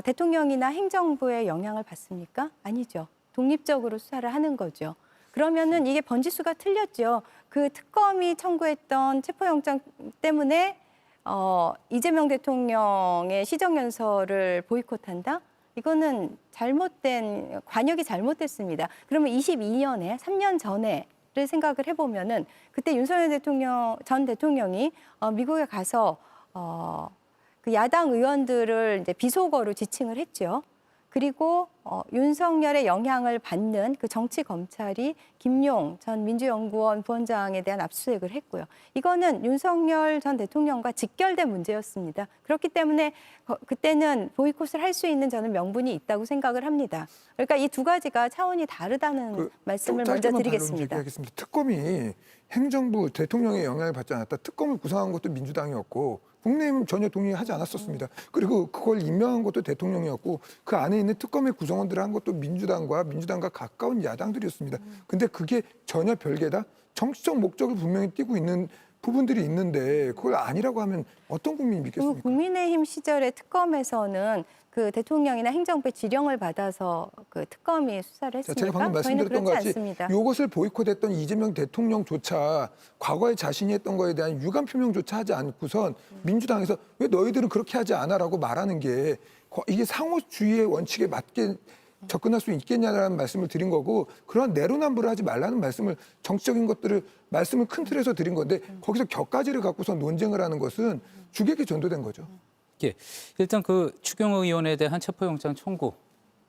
대통령이나 행정부의 영향을 받습니까? 아니죠. 독립적으로 수사를 하는 거죠. 그러면은 이게 번지수가 틀렸죠. 그 특검이 청구했던 체포영장 때문에 이재명 대통령의 시정연설을 보이콧한다? 이거는 잘못된, 관역이 잘못됐습니다. 그러면 22년에, 3년 전에를 생각을 해보면은 그때 윤석열 전 대통령이 미국에 가서 그 야당 의원들을 이제 비속어로 지칭을 했죠. 그리고 윤석열의 영향을 받는 그 정치 검찰이 김용 전 민주연구원 부원장에 대한 압수수색을 했고요. 이거는 윤석열 전 대통령과 직결된 문제였습니다. 그렇기 때문에 그때는 보이콧을 할 수 있는 저는 명분이 있다고 생각을 합니다. 그러니까 이 두 가지가 차원이 다르다는 말씀을 먼저 드리겠습니다. 특검이 행정부 대통령의 영향을 받지 않았다. 특검을 구성한 것도 민주당이었고 국민의힘은 전혀 동의하지 않았었습니다. 그리고 그걸 임명한 것도 대통령이었고 그 안에 있는 특검의 구성원들을 한 것도 민주당과 가까운 야당들이었습니다. 근데 그게 전혀 별개다? 정치적 목적을 분명히 띠고 있는 부분들이 있는데 그걸 아니라고 하면 어떤 국민이 믿겠습니까? 국민의힘 시절의 특검에서는 그 대통령이나 행정부의 지령을 받아서 그 특검이 수사를 했습니까? 제가 방금 말씀드렸던 것 같이 않습니다. 이것을 보이콧했던 이재명 대통령조차 과거에 자신이 했던 거에 대한 유감 표명조차 하지 않고선 민주당에서 왜 너희들은 그렇게 하지 않아라고 말하는 게 이게 상호주의의 원칙에 맞게 접근할 수 있겠냐라는 말씀을 드린 거고 그러한 내로남불을 하지 말라는 말씀을 정치적인 것들을 말씀을 큰 틀에서 드린 건데 거기서 격가지를 갖고서 논쟁을 하는 것은 주객에 전도된 거죠. 예, 일단 그 추경호 의원에 대한 체포영장 청구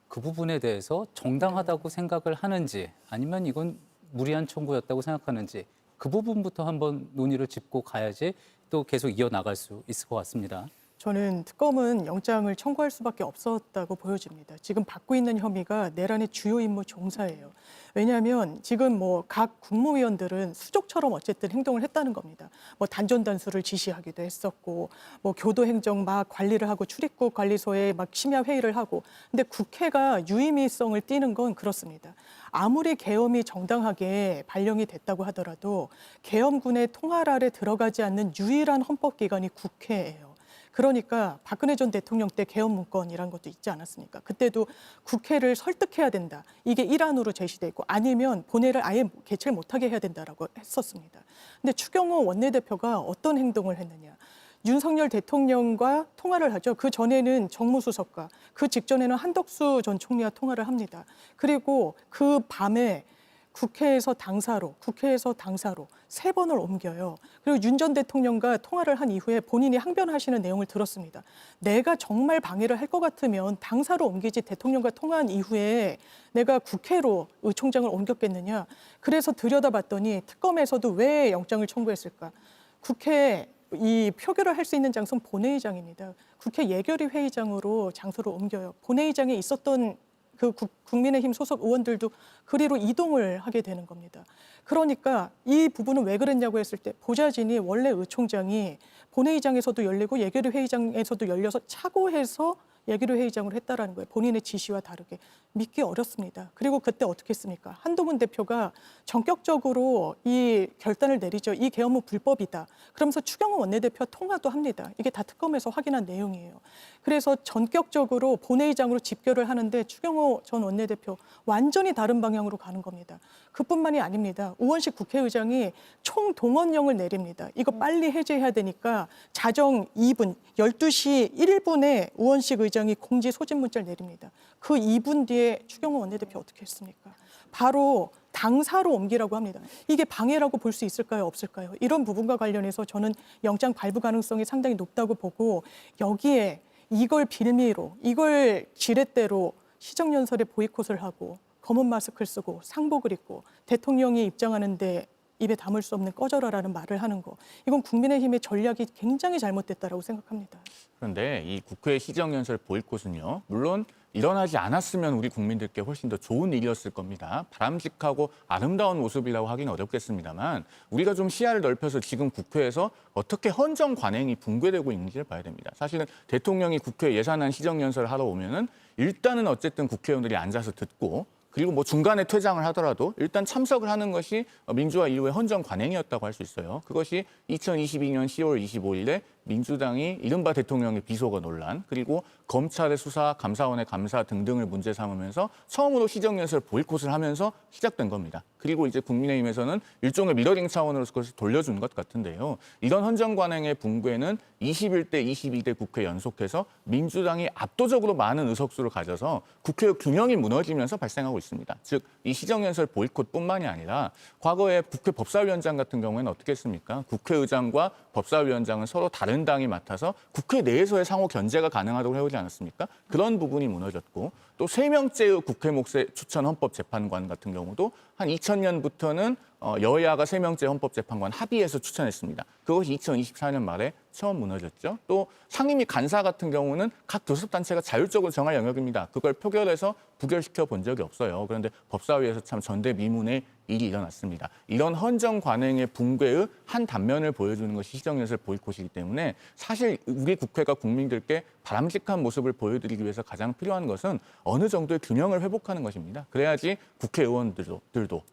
그 부분에 대해서 정당하다고 생각을 하는지 아니면 이건 무리한 청구였다고 생각하는지 그 부분부터 한번 논의를 짚고 가야지 또 계속 이어나갈 수 있을 것 같습니다. 저는 특검은 영장을 청구할 수밖에 없었다고 보여집니다. 지금 받고 있는 혐의가 내란의 주요 임무 종사예요. 왜냐하면 지금 뭐 각 국무위원들은 수족처럼 어쨌든 행동을 했다는 겁니다. 뭐 단전단수를 지시하기도 했었고, 뭐 교도행정 막 관리를 하고 출입국 관리소에 막 심야 회의를 하고. 근데 국회가 유의미성을 띠는 건 그렇습니다. 아무리 계엄이 정당하게 발령이 됐다고 하더라도 계엄군의 통할 아래 들어가지 않는 유일한 헌법기관이 국회예요. 그러니까 박근혜 전 대통령 때 계엄 문건이라는 것도 있지 않았습니까? 그때도 국회를 설득해야 된다. 이게 일환으로 제시돼 있고 아니면 본회의를 아예 개최를 못하게 해야 된다라고 했었습니다. 근데 추경호 원내대표가 어떤 행동을 했느냐. 윤석열 대통령과 통화를 하죠. 그 전에는 정무수석과, 그 직전에는 한덕수 전 총리와 통화를 합니다. 그리고 그 밤에 국회에서 당사로 3번을 옮겨요. 그리고 윤 전 대통령과 통화를 한 이후에 본인이 항변하시는 내용을 들었습니다. 내가 정말 방해를 할 것 같으면 당사로 옮기지 대통령과 통화한 이후에 내가 국회로 의총장을 옮겼겠느냐. 그래서 들여다봤더니 특검에서도 왜 영장을 청구했을까. 국회 이 표결을 할 수 있는 장소는 본회의장입니다. 국회 예결위 회의장으로 장소를 옮겨요. 본회의장에 있었던 그 국민의힘 소속 의원들도 그리로 이동을 하게 되는 겁니다. 그러니까 이 부분은 왜 그랬냐고 했을 때 보좌진이 원래 의총장이 본회의장에서도 열리고 예결위 회의장에서도 열려서 착오해서 예결위 회의장으로 했다라는 거예요. 본인의 지시와 다르게. 믿기 어렵습니다. 그리고 그때 어떻게 했습니까? 한동훈 대표가 전격적으로 이 결단을 내리죠. 이 계엄은 불법이다. 그러면서 추경호 원내대표와 통화도 합니다. 이게 다 특검에서 확인한 내용이에요. 그래서 전격적으로 본회의장으로 집결을 하는데 추경호 전 원내대표 완전히 다른 방향으로 가는 겁니다. 그뿐만이 아닙니다. 우원식 국회의장이 총동원령을 내립니다. 이거 빨리 해제해야 되니까 자정 2분, 12시 1분에 우원식 의장이 공지 소집 문자를 내립니다. 그 2분 뒤에 추경호 원내대표 어떻게 했습니까? 바로 당사로 옮기라고 합니다. 이게 방해라고 볼 수 있을까요? 없을까요? 이런 부분과 관련해서 저는 영장 발부 가능성이 상당히 높다고 보고 여기에 이걸 빌미로, 이걸 지렛대로 시정연설에 보이콧을 하고 검은 마스크를 쓰고 상복을 입고 대통령이 입장하는데 입에 담을 수 없는 꺼져라라는 말을 하는 거. 이건 국민의힘의 전략이 굉장히 잘못됐다라고 생각합니다. 그런데 이 국회 시정연설 보이콧은요, 물론 일어나지 않았으면 우리 국민들께 훨씬 더 좋은 일이었을 겁니다. 바람직하고 아름다운 모습이라고 하기는 어렵겠습니다만 우리가 좀 시야를 넓혀서 지금 국회에서 어떻게 헌정 관행이 붕괴되고 있는지를 봐야 됩니다. 사실은 대통령이 국회 예산안 시정연설을 하러 오면은 일단은 어쨌든 국회의원들이 앉아서 듣고 그리고 뭐 중간에 퇴장을 하더라도 일단 참석을 하는 것이 민주화 이후의 헌정 관행이었다고 할 수 있어요. 그것이 2022년 10월 25일에 민주당이 이른바 대통령의 비속어 논란 그리고 검찰의 수사, 감사원의 감사 등등을 문제 삼으면서 처음으로 시정연설 보이콧을 하면서 시작된 겁니다. 그리고 이제 국민의힘에서는 일종의 미러링 차원으로서 그것을 돌려준 것 같은데요. 이런 헌정 관행의 붕괴는 21대, 22대 국회 연속해서 민주당이 압도적으로 많은 의석수를 가져서 국회의 균형이 무너지면서 발생하고 있습니다. 즉, 이 시정연설 보이콧뿐만이 아니라 과거에 국회 법사위원장 같은 경우에는 어떻게 했습니까? 국회의장과 법사위원장은 서로 다른 당이 맡아서 국회 내에서의 상호 견제가 가능하다고 해오지 않았습니까? 그런 부분이 무너졌고 또 3명째의 국회 몫의 추천 헌법재판관 같은 경우도 한 2000년부터는 여야가 3명째 헌법재판관 합의해서 추천했습니다. 그것이 2024년 말에 처음 무너졌죠. 또 상임위 간사 같은 경우는 각 교섭단체가 자율적으로 정할 영역입니다. 그걸 표결해서 부결시켜 본 적이 없어요. 그런데 법사위에서 참 전대미문의 일이 일어났습니다. 이런 헌정 관행의 붕괴의 한 단면을 보여주는 것이 시정연설 보이콧이기 때문에 사실 우리 국회가 국민들께 바람직한 모습을 보여드리기 위해서 가장 필요한 것은 어느 정도의 균형을 회복하는 것입니다. 그래야지 국회의원들도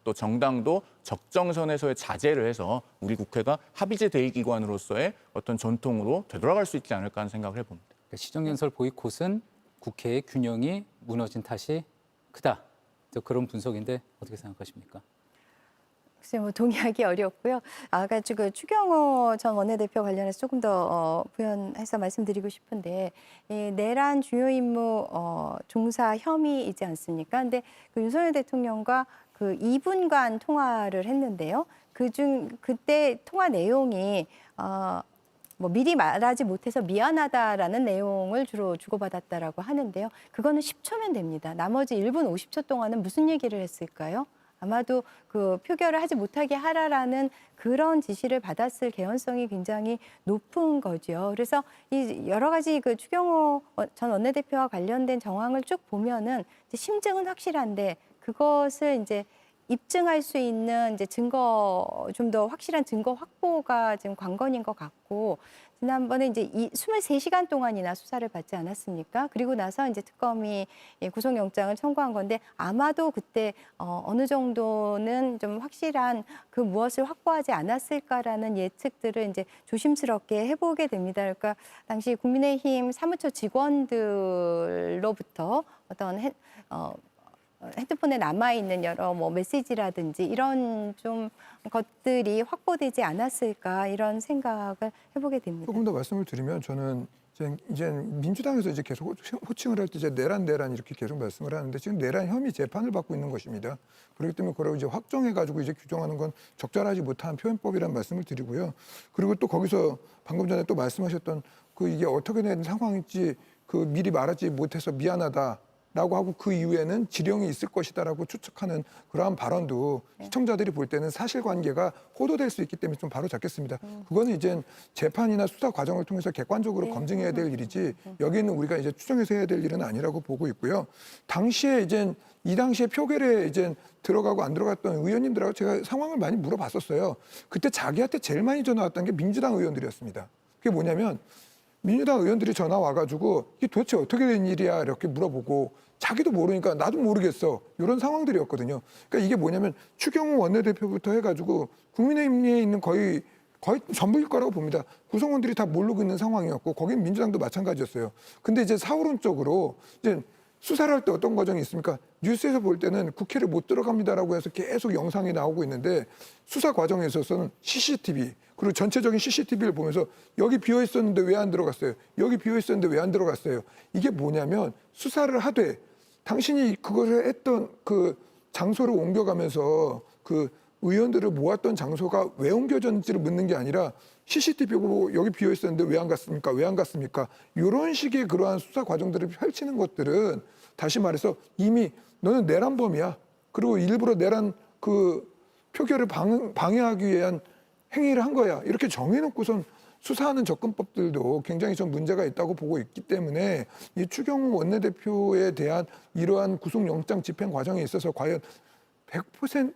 또 정당도 적정선에서의 자제를 해서 우리 국회가 합의제 대의기관으로서의 어떤 전통으로 되돌아갈 수 있지 않을까 하는 생각을 해봅니다. 시정연설 보이콧은 국회의 균형이 무너진 탓이 크다. 또 그런 분석인데 어떻게 생각하십니까? 글쎄 뭐 동의하기 어렵고요. 아까 그 추경호 전 원내대표 관련해서 조금 더 부연해서 말씀드리고 싶은데 이 내란 주요 임무 종사 혐의이지 않습니까? 근데 그 윤석열 대통령과 그 2분간 통화를 했는데요. 그때 통화 내용이 뭐 미리 말하지 못해서 미안하다라는 내용을 주로 주고받았다라고 하는데요. 그거는 10초면 됩니다. 나머지 1분 50초 동안은 무슨 얘기를 했을까요? 아마도 그 표결을 하지 못하게 하라라는 그런 지시를 받았을 개연성이 굉장히 높은 거죠. 그래서 이 여러 가지 그 추경호 전 원내대표와 관련된 정황을 쭉 보면은 이제 심증은 확실한데 그것을 이제 입증할 수 있는 이제 증거 좀 더 확실한 증거 확보가 지금 관건인 것 같고 지난번에 이제 23시간 동안이나 수사를 받지 않았습니까? 그리고 나서 이제 특검이 구속영장을 청구한 건데 아마도 그때 어느 정도는 좀 확실한 그 무엇을 확보하지 않았을까라는 예측들을 이제 조심스럽게 해보게 됩니다. 그러니까 당시 국민의힘 사무처 직원들로부터 핸드폰에 남아있는 여러 뭐 메시지라든지 이런 좀 것들이 확보되지 않았을까 이런 생각을 해보게 됩니다. 조금 더 말씀을 드리면 저는 이제 민주당에서 이제 계속 호칭을 할 때 이제 내란 이렇게 계속 말씀을 하는데 지금 내란 혐의 재판을 받고 있는 것입니다. 그렇기 때문에 그걸 이제 확정해가지고 이제 규정하는 건 적절하지 못한 표현법이라는 말씀을 드리고요. 그리고 또 거기서 방금 전에 또 말씀하셨던 그 이게 어떻게 된 상황일지 그 미리 말하지 못해서 미안하다. 라고 하고 그 이후에는 지령이 있을 것이다라고 추측하는 그러한 발언도 시청자들이 볼 때는 사실관계가 호도될 수 있기 때문에 좀 바로 잡겠습니다. 그거는 이제 재판이나 수사 과정을 통해서 객관적으로 검증해야 될 일이지 여기는 우리가 이제 추정해서 해야 될 일은 아니라고 보고 있고요. 당시에 이제 이 당시에 표결에 이제 들어가고 안 들어갔던 의원님들하고 제가 상황을 많이 물어봤었어요. 그때 자기한테 제일 많이 전화 왔던 게 민주당 의원들이었습니다. 그게 뭐냐면 민주당 의원들이 전화 와가지고 이게 도대체 어떻게 된 일이야 이렇게 물어보고 자기도 모르니까 나도 모르겠어 이런 상황들이었거든요. 그러니까 이게 뭐냐면 추경호 원내대표부터 해가지고 국민의힘에 있는 거의 전부일 거라고 봅니다. 구성원들이 다 모르고 있는 상황이었고 거긴 민주당도 마찬가지였어요. 근데 이제 사후론적으로 이제 수사를 할 때 어떤 과정이 있습니까? 뉴스에서 볼 때는 국회를 못 들어갑니다라고 해서 계속 영상이 나오고 있는데 수사 과정에 있어서는 CCTV 그리고 전체적인 CCTV를 보면서 여기 비어 있었는데 왜 안 들어갔어요? 여기 비어 있었는데 왜 안 들어갔어요? 이게 뭐냐면 수사를 하되 당신이 그것을 했던 그 장소를 옮겨가면서 그 의원들을 모았던 장소가 왜 옮겨졌는지를 묻는 게 아니라 CCTV 보고 여기 비어 있었는데 왜 안 갔습니까? 왜 안 갔습니까? 이런 식의 그러한 수사 과정들을 펼치는 것들은 다시 말해서 이미 너는 내란범이야. 그리고 일부러 내란 그 표결을 방해하기 위한 행위를 한 거야. 이렇게 정해놓고선 수사하는 접근법들도 굉장히 좀 문제가 있다고 보고 있기 때문에 이 추경호 원내대표에 대한 이러한 구속영장 집행 과정에 있어서 과연 100%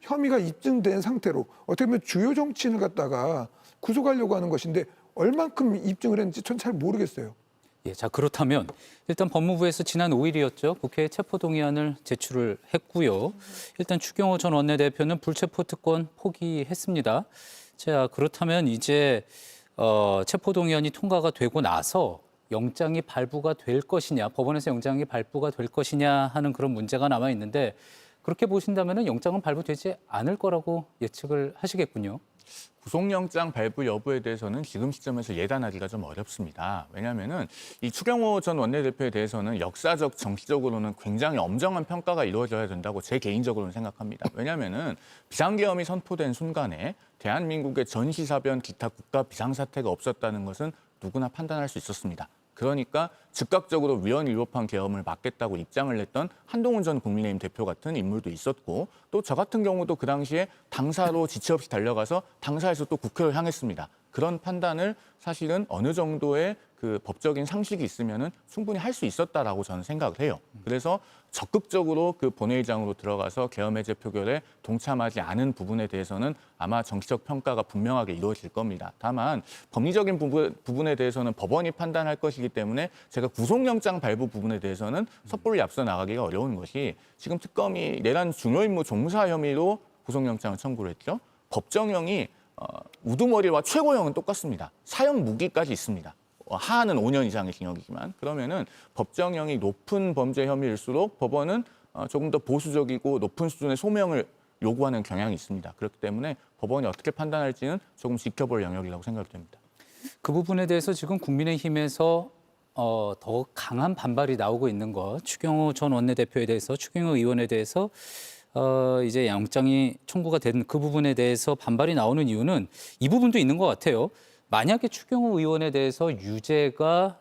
혐의가 입증된 상태로 어떻게 보면 주요 정치인을 갖다가 구속하려고 하는 것인데 얼만큼 입증을 했는지 전 잘 모르겠어요. 예, 자 그렇다면 일단 법무부에서 지난 5일이었죠. 국회에 체포동의안을 제출을 했고요. 일단 추경호 전 원내대표는 불체포 특권 포기했습니다. 자 그렇다면 이제 체포동의안이 통과가 되고 나서 영장이 발부가 될 것이냐, 법원에서 영장이 발부가 될 것이냐 하는 그런 문제가 남아 있는데 그렇게 보신다면 영장은 발부되지 않을 거라고 예측을 하시겠군요. 구속영장 발부 여부에 대해서는 지금 시점에서 예단하기가 좀 어렵습니다. 왜냐하면은 이 추경호 전 원내대표에 대해서는 역사적, 정치적으로는 굉장히 엄정한 평가가 이루어져야 된다고 제 개인적으로는 생각합니다. 왜냐하면은 비상계엄이 선포된 순간에 대한민국의 전시사변, 기타 국가 비상사태가 없었다는 것은 누구나 판단할 수 있었습니다. 그러니까 즉각적으로 위헌위법한 계엄을 막겠다고 입장을 냈던 한동훈 전 국민의힘 대표 같은 인물도 있었고 또 저 같은 경우도 그 당시에 당사로 지체 없이 달려가서 당사에서 또 국회를 향했습니다. 그런 판단을 사실은 어느 정도의 그 법적인 상식이 있으면은 충분히 할 수 있었다라고 저는 생각을 해요. 그래서 적극적으로 그 본회의장으로 들어가서 계엄 해제 표결에 동참하지 않은 부분에 대해서는 아마 정치적 평가가 분명하게 이루어질 겁니다. 다만 법리적인 부분에 대해서는 법원이 판단할 것이기 때문에 제가 구속영장 발부 부분에 대해서는 섣불리 앞서 나가기가 어려운 것이 지금 특검이 내란 중요임무 종사 혐의로 구속영장을 청구를 했죠. 법정형이 우두머리와 최고형은 똑같습니다. 사형 무기까지 있습니다. 하한은 5년 이상의 징역이지만 그러면은 법정형이 높은 범죄 혐의일수록 법원은 조금 더 보수적이고 높은 수준의 소명을 요구하는 경향이 있습니다. 그렇기 때문에 법원이 어떻게 판단할지는 조금 지켜볼 영역이라고 생각이 됩니다. 그 부분에 대해서 지금 국민의힘에서 더 강한 반발이 나오고 있는 것, 추경호 전 원내대표에 대해서, 추경호 의원에 대해서 이제 영장이 청구가 된 그 부분에 대해서 반발이 나오는 이유는 이 부분도 있는 것 같아요. 만약에 추경호 의원에 대해서 유죄가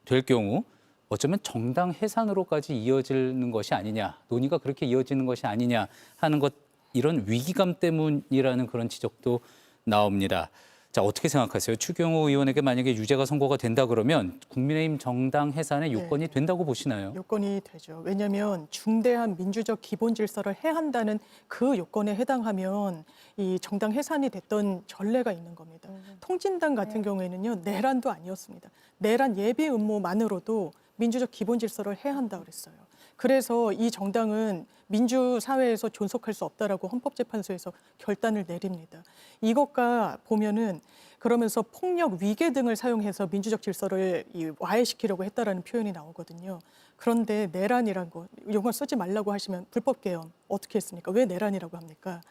될 경우 어쩌면 정당 해산으로까지 이어지는 것이 아니냐, 논의가 그렇게 이어지는 것이 아니냐 하는 것, 이런 위기감 때문이라는 그런 지적도 나옵니다. 자, 어떻게 생각하세요? 추경호 의원에게 만약에 유죄가 선고가 된다 그러면 국민의힘 정당 해산의 요건이 된다고 보시나요? 요건이 되죠. 왜냐하면 중대한 민주적 기본 질서를 해한다는 그 요건에 해당하면 이 정당 해산이 됐던 전례가 있는 겁니다. 통진당 같은 경우에는요, 내란도 아니었습니다. 내란 예비 음모만으로도 민주적 기본 질서를 해한다 그랬어요. 그래서 이 정당은 민주사회에서 존속할 수 없다라고 헌법재판소에서 결단을 내립니다. 이것과 보면은 그러면서 폭력, 위계 등을 사용해서 민주적 질서를 와해시키려고 했다라는 표현이 나오거든요. 그런데 내란이란 거 용어 쓰지 말라고 하시면 불법 개헌 어떻게 했습니까? 왜 내란이라고 합니까?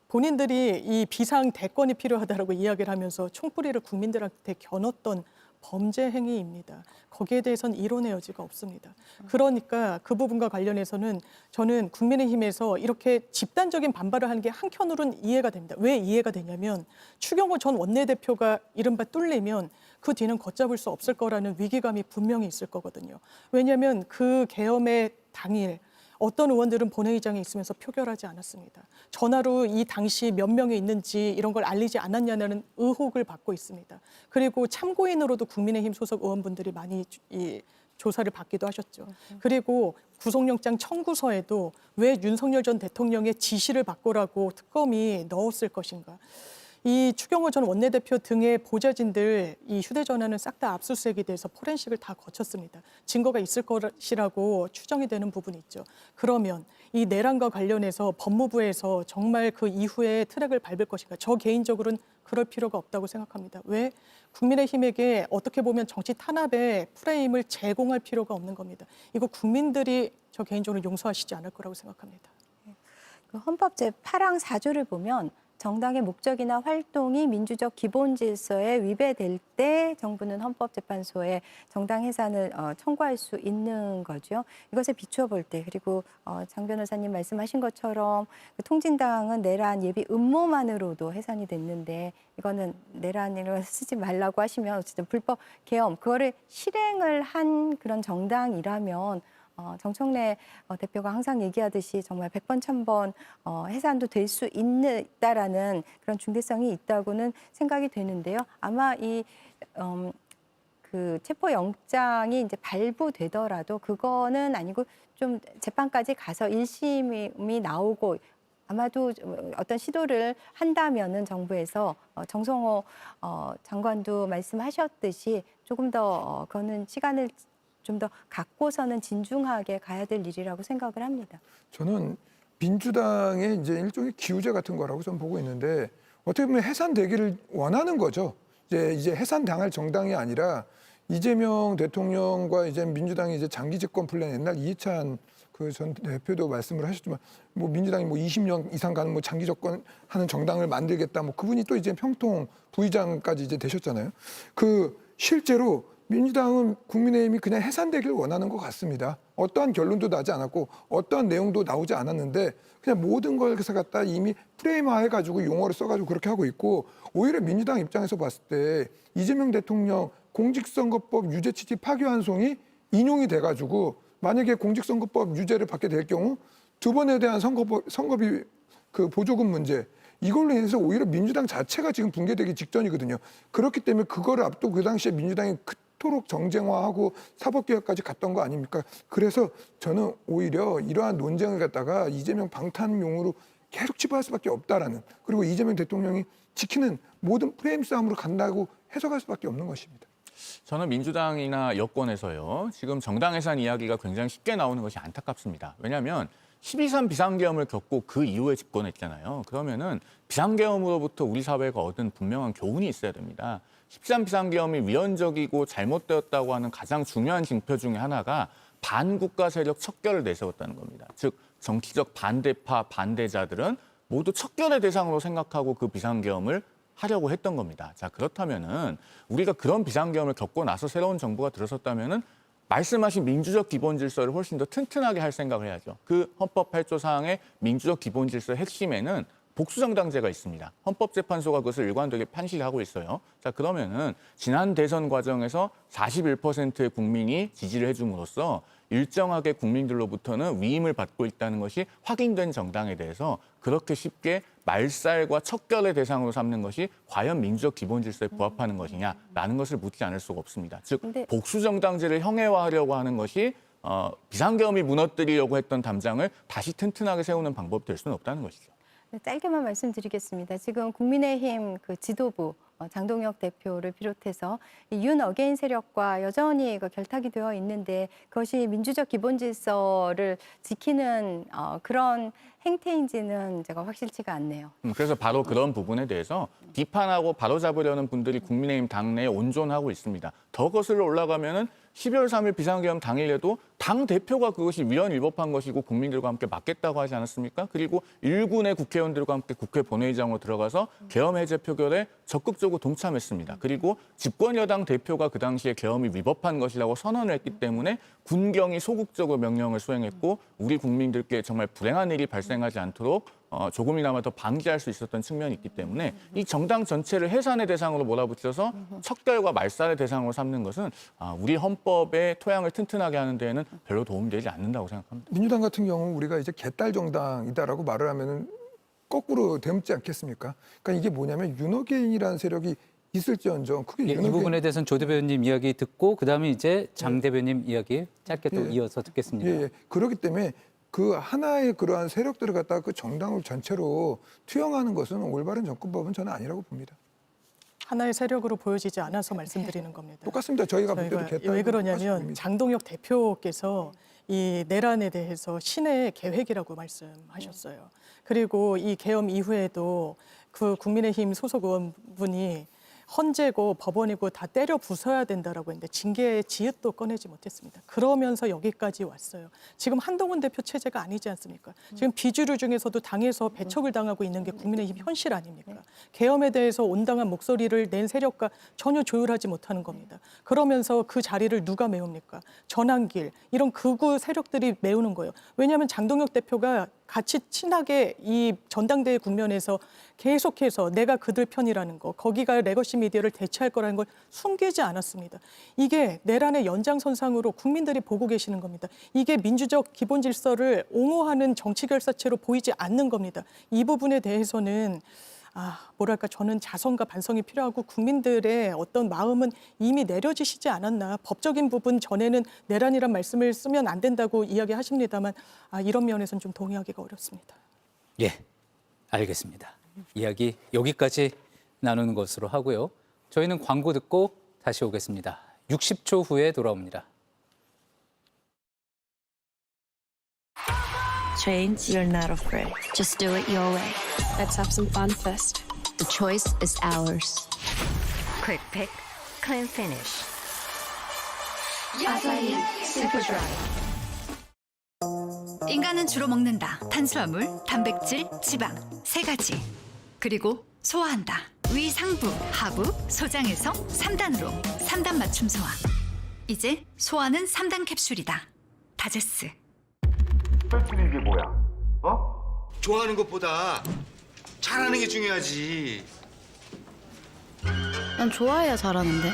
본인들이 이 비상 대권이 필요하다라고 이야기를 하면서 총뿌리를 국민들한테 겨눴던 범죄 행위입니다. 거기에 대해서는 이론의 여지가 없습니다. 그러니까 그 부분과 관련해서는 저는 국민의힘에서 이렇게 집단적인 반발을 하는 게 한켠으로는 이해가 됩니다. 왜 이해가 되냐면 추경호 전 원내대표가 이른바 뚫리면 그 뒤는 걷잡을 수 없을 거라는 위기감이 분명히 있을 거거든요. 왜냐하면 그 계엄의 당일 어떤 의원들은 본회의장에 있으면서 표결하지 않았습니다. 전화로 이 당시 몇 명이 있는지 이런 걸 알리지 않았냐는 의혹을 받고 있습니다. 그리고 참고인으로도 국민의힘 소속 의원분들이 많이 이 조사를 받기도 하셨죠. 그리고 구속영장 청구서에도 왜 윤석열 전 대통령의 지시를 바꾸라고 특검이 넣었을 것인가. 이 추경호 전 원내대표 등의 보좌진들 이 휴대전화는 싹 다 압수수색이 돼서 포렌식을 다 거쳤습니다. 증거가 있을 것이라고 추정이 되는 부분이 있죠. 그러면 이 내란과 관련해서 법무부에서 정말 그 이후에 트랙을 밟을 것인가. 저 개인적으로는 그럴 필요가 없다고 생각합니다. 왜? 국민의힘에게 어떻게 보면 정치 탄압의 프레임을 제공할 필요가 없는 겁니다. 이거 국민들이 저 개인적으로 용서하시지 않을 거라고 생각합니다. 그 헌법 제8항 4조를 보면 정당의 목적이나 활동이 민주적 기본 질서에 위배될 때 정부는 헌법재판소에 정당 해산을 청구할 수 있는 거죠. 이것에 비추어 볼 때 그리고 장 변호사님 말씀하신 것처럼 그 통진당은 내란 예비 음모만으로도 해산이 됐는데 이거는 내란으로 쓰지 말라고 하시면 어쨌든 불법 계엄 그거를 실행을 한 그런 정당이라면 정청래 대표가 항상 얘기하듯이 정말 100번, 1000번 해산도 될 수 있다라는 그런 중대성이 있다고는 생각이 되는데요. 아마 그 체포영장이 이제 발부되더라도 그거는 아니고 좀 재판까지 가서 1심이 나오고 아마도 어떤 시도를 한다면은 정부에서 정성호 장관도 말씀하셨듯이 조금 더 그거는 시간을 좀 더 갖고서는 진중하게 가야 될 일이라고 생각을 합니다. 저는 민주당의 이제 일종의 기우제 같은 거라고 저는 보고 있는데 어떻게 보면 해산되기를 원하는 거죠. 이제 해산당할 정당이 아니라 이재명 대통령과 이제 민주당이 이제 장기 집권 플랜 옛날 이해찬 그 전 대표도 말씀을 하셨지만 뭐 민주당이 뭐 20년 이상 가는 뭐 장기 집권하는 정당을 만들겠다 뭐 그분이 또 이제 평통 부의장까지 이제 되셨잖아요. 그 실제로 민주당은 국민의힘이 그냥 해산되기를 원하는 것 같습니다. 어떠한 결론도 나지 않았고 어떠한 내용도 나오지 않았는데 그냥 모든 걸 갖다 이미 프레임화해가지고 용어를 써가지고 그렇게 하고 있고 오히려 민주당 입장에서 봤을 때 이재명 대통령 공직선거법 유죄 취지 파기환송이 인용이 돼가지고 만약에 공직선거법 유죄를 받게 될 경우 두 번에 대한 선거비 그 보조금 문제 이걸로 인해서 오히려 민주당 자체가 지금 붕괴되기 직전이거든요. 그렇기 때문에 그거를 앞두고 그 당시에 민주당이 그토록 정쟁화하고 사법개혁까지 갔던 거 아닙니까? 그래서 저는 오히려 이러한 논쟁을 갖다가 이재명 방탄용으로 계속 치부할 수밖에 없다라는 그리고 이재명 대통령이 지키는 모든 프레임 싸움으로 간다고 해석할 수밖에 없는 것입니다. 저는 민주당이나 여권에서요. 지금 정당 해산 이야기가 굉장히 쉽게 나오는 것이 안타깝습니다. 왜냐하면 12.3 비상계엄을 겪고 그 이후에 집권했잖아요. 그러면은 비상계엄으로부터 우리 사회가 얻은 분명한 교훈이 있어야 됩니다. 13 비상계엄이 위헌적이고 잘못되었다고 하는 가장 중요한 징표 중에 하나가 반국가 세력 척결을 내세웠다는 겁니다. 즉 정치적 반대파 반대자들은 모두 척결의 대상으로 생각하고 그 비상계엄을 하려고 했던 겁니다. 자, 그렇다면은 우리가 그런 비상계엄을 겪고 나서 새로운 정부가 들어섰다면은 말씀하신 민주적 기본 질서를 훨씬 더 튼튼하게 할 생각을 해야죠. 그 헌법 8조 사항의 민주적 기본 질서의 핵심에는 복수정당제가 있습니다. 헌법재판소가 그것을 일관되게 판시하고 있어요. 자, 그러면은 지난 대선 과정에서 41%의 국민이 지지를 해줌으로써 일정하게 국민들로부터는 위임을 받고 있다는 것이 확인된 정당에 대해서 그렇게 쉽게 말살과 척결의 대상으로 삼는 것이 과연 민주적 기본 질서에 부합하는 것이냐라는 것을 묻지 않을 수가 없습니다. 즉 복수정당제를 형해화하려고 하는 것이 비상계엄이 무너뜨리려고 했던 담장을 다시 튼튼하게 세우는 방법이 될 수는 없다는 것이죠. 짧게만 말씀드리겠습니다. 지금 국민의힘 그 지도부 장동혁 대표를 비롯해서 윤 어게인 세력과 여전히 그 결탁이 되어 있는데 그것이 민주적 기본 질서를 지키는 그런 행태인지는 제가 확실치가 않네요. 그래서 바로 그런 부분에 대해서 비판하고 바로잡으려는 분들이 국민의힘 당내에 온존하고 있습니다. 더 거슬러 올라가면은 12월 3일 비상계엄 당일에도 당 대표가 그것이 위헌위법한 것이고 국민들과 함께 막겠다고 하지 않았습니까? 그리고 일군의 국회의원들과 함께 국회 본회의장으로 들어가서 계엄 해제 표결에 적극적으로 동참했습니다. 그리고 집권 여당 대표가 그 당시에 계엄이 위법한 것이라고 선언을 했기 때문에 군경이 소극적으로 명령을 수행했고 우리 국민들께 정말 불행한 일이 발생하지 않도록 조금이나마 더 방지할 수 있었던 측면이 있기 때문에 이 정당 전체를 해산의 대상으로 몰아붙여서 척결과 말살의 대상으로 삼는 것은 우리 헌법의 토양을 튼튼하게 하는 데에는 별로 도움이 되지 않는다고 생각합니다. 민주당 같은 경우 우리가 이제 개딸 정당이다라고 말을 하면은 거꾸로 되묻지 않겠습니까? 그러니까 이게 뭐냐면 윤호개인이라는 세력이 있을지언정 그게 이 부분에 대해서는 조 대변인 이야기 듣고 그다음에 이제 장 대변인 이야기 짧게 또 이어서 듣겠습니다. 예. 그렇기 때문에 그 하나의 그러한 세력들을 갖다가 그 정당을 전체로 투영하는 것은 올바른 정권법은 저는 아니라고 봅니다. 하나의 세력으로 보여지지 않아서 말씀드리는 겁니다. 똑같습니다. 저희가 볼 때도 개딸 왜 그러냐면 장동혁 대표께서 이 내란에 대해서 신의 계획이라고 말씀하셨어요. 그리고 이 계엄 이후에도 그 국민의힘 소속 의원분이 헌재고 법원이고 다 때려 부숴야 된다라고 했는데 징계의 지읒도 꺼내지 못했습니다. 그러면서 여기까지 왔어요. 지금 한동훈 대표 체제가 아니지 않습니까? 지금 비주류 중에서도 당에서 배척을 당하고 있는 게 국민의힘 현실 아닙니까? 계엄에 대해서 온당한 목소리를 낸 세력과 전혀 조율하지 못하는 겁니다. 그러면서 그 자리를 누가 메웁니까? 전환길 이런 극우 세력들이 메우는 거예요. 왜냐하면 장동혁 대표가 같이 친하게 이 전당대회 국면에서 계속해서 내가 그들 편이라는 거, 거기가 레거시 미디어를 대체할 거라는 걸 숨기지 않았습니다. 이게 내란의 연장선상으로 국민들이 보고 계시는 겁니다. 이게 민주적 기본 질서를 옹호하는 정치 결사체로 보이지 않는 겁니다. 이 부분에 대해서는 뭐랄까 저는 자성과 반성이 필요하고 국민들의 어떤 마음은 이미 내려지시지 않았나. 법적인 부분 전에는 내란이란 말씀을 쓰면 안 된다고 이야기하십니다만 이런 면에서는 좀 동의하기가 어렵습니다. 예, 알겠습니다. 이야기 여기까지 나누는 것으로 하고요. 저희는 광고 듣고 다시 오겠습니다. 60초 후에 돌아옵니다. Change, you're not afraid. Just do it your way. Let's have some fun first. The choice is ours. Quick pick, clean finish. Vaseline Super Dry. 인간은 주로 먹는다. 탄수화물, 단백질, 지방 세 가지. 그리고 소화한다. 위, 상부, 하부, 소장에서 3단으로 3단 맞춤 소화. 이제 소화는 3단 캡슐이다. 다제스. 뺄뿐이 이게 뭐야? 좋아하는 것보다 잘하는 게 중요하지. 난 좋아해야 잘하는데.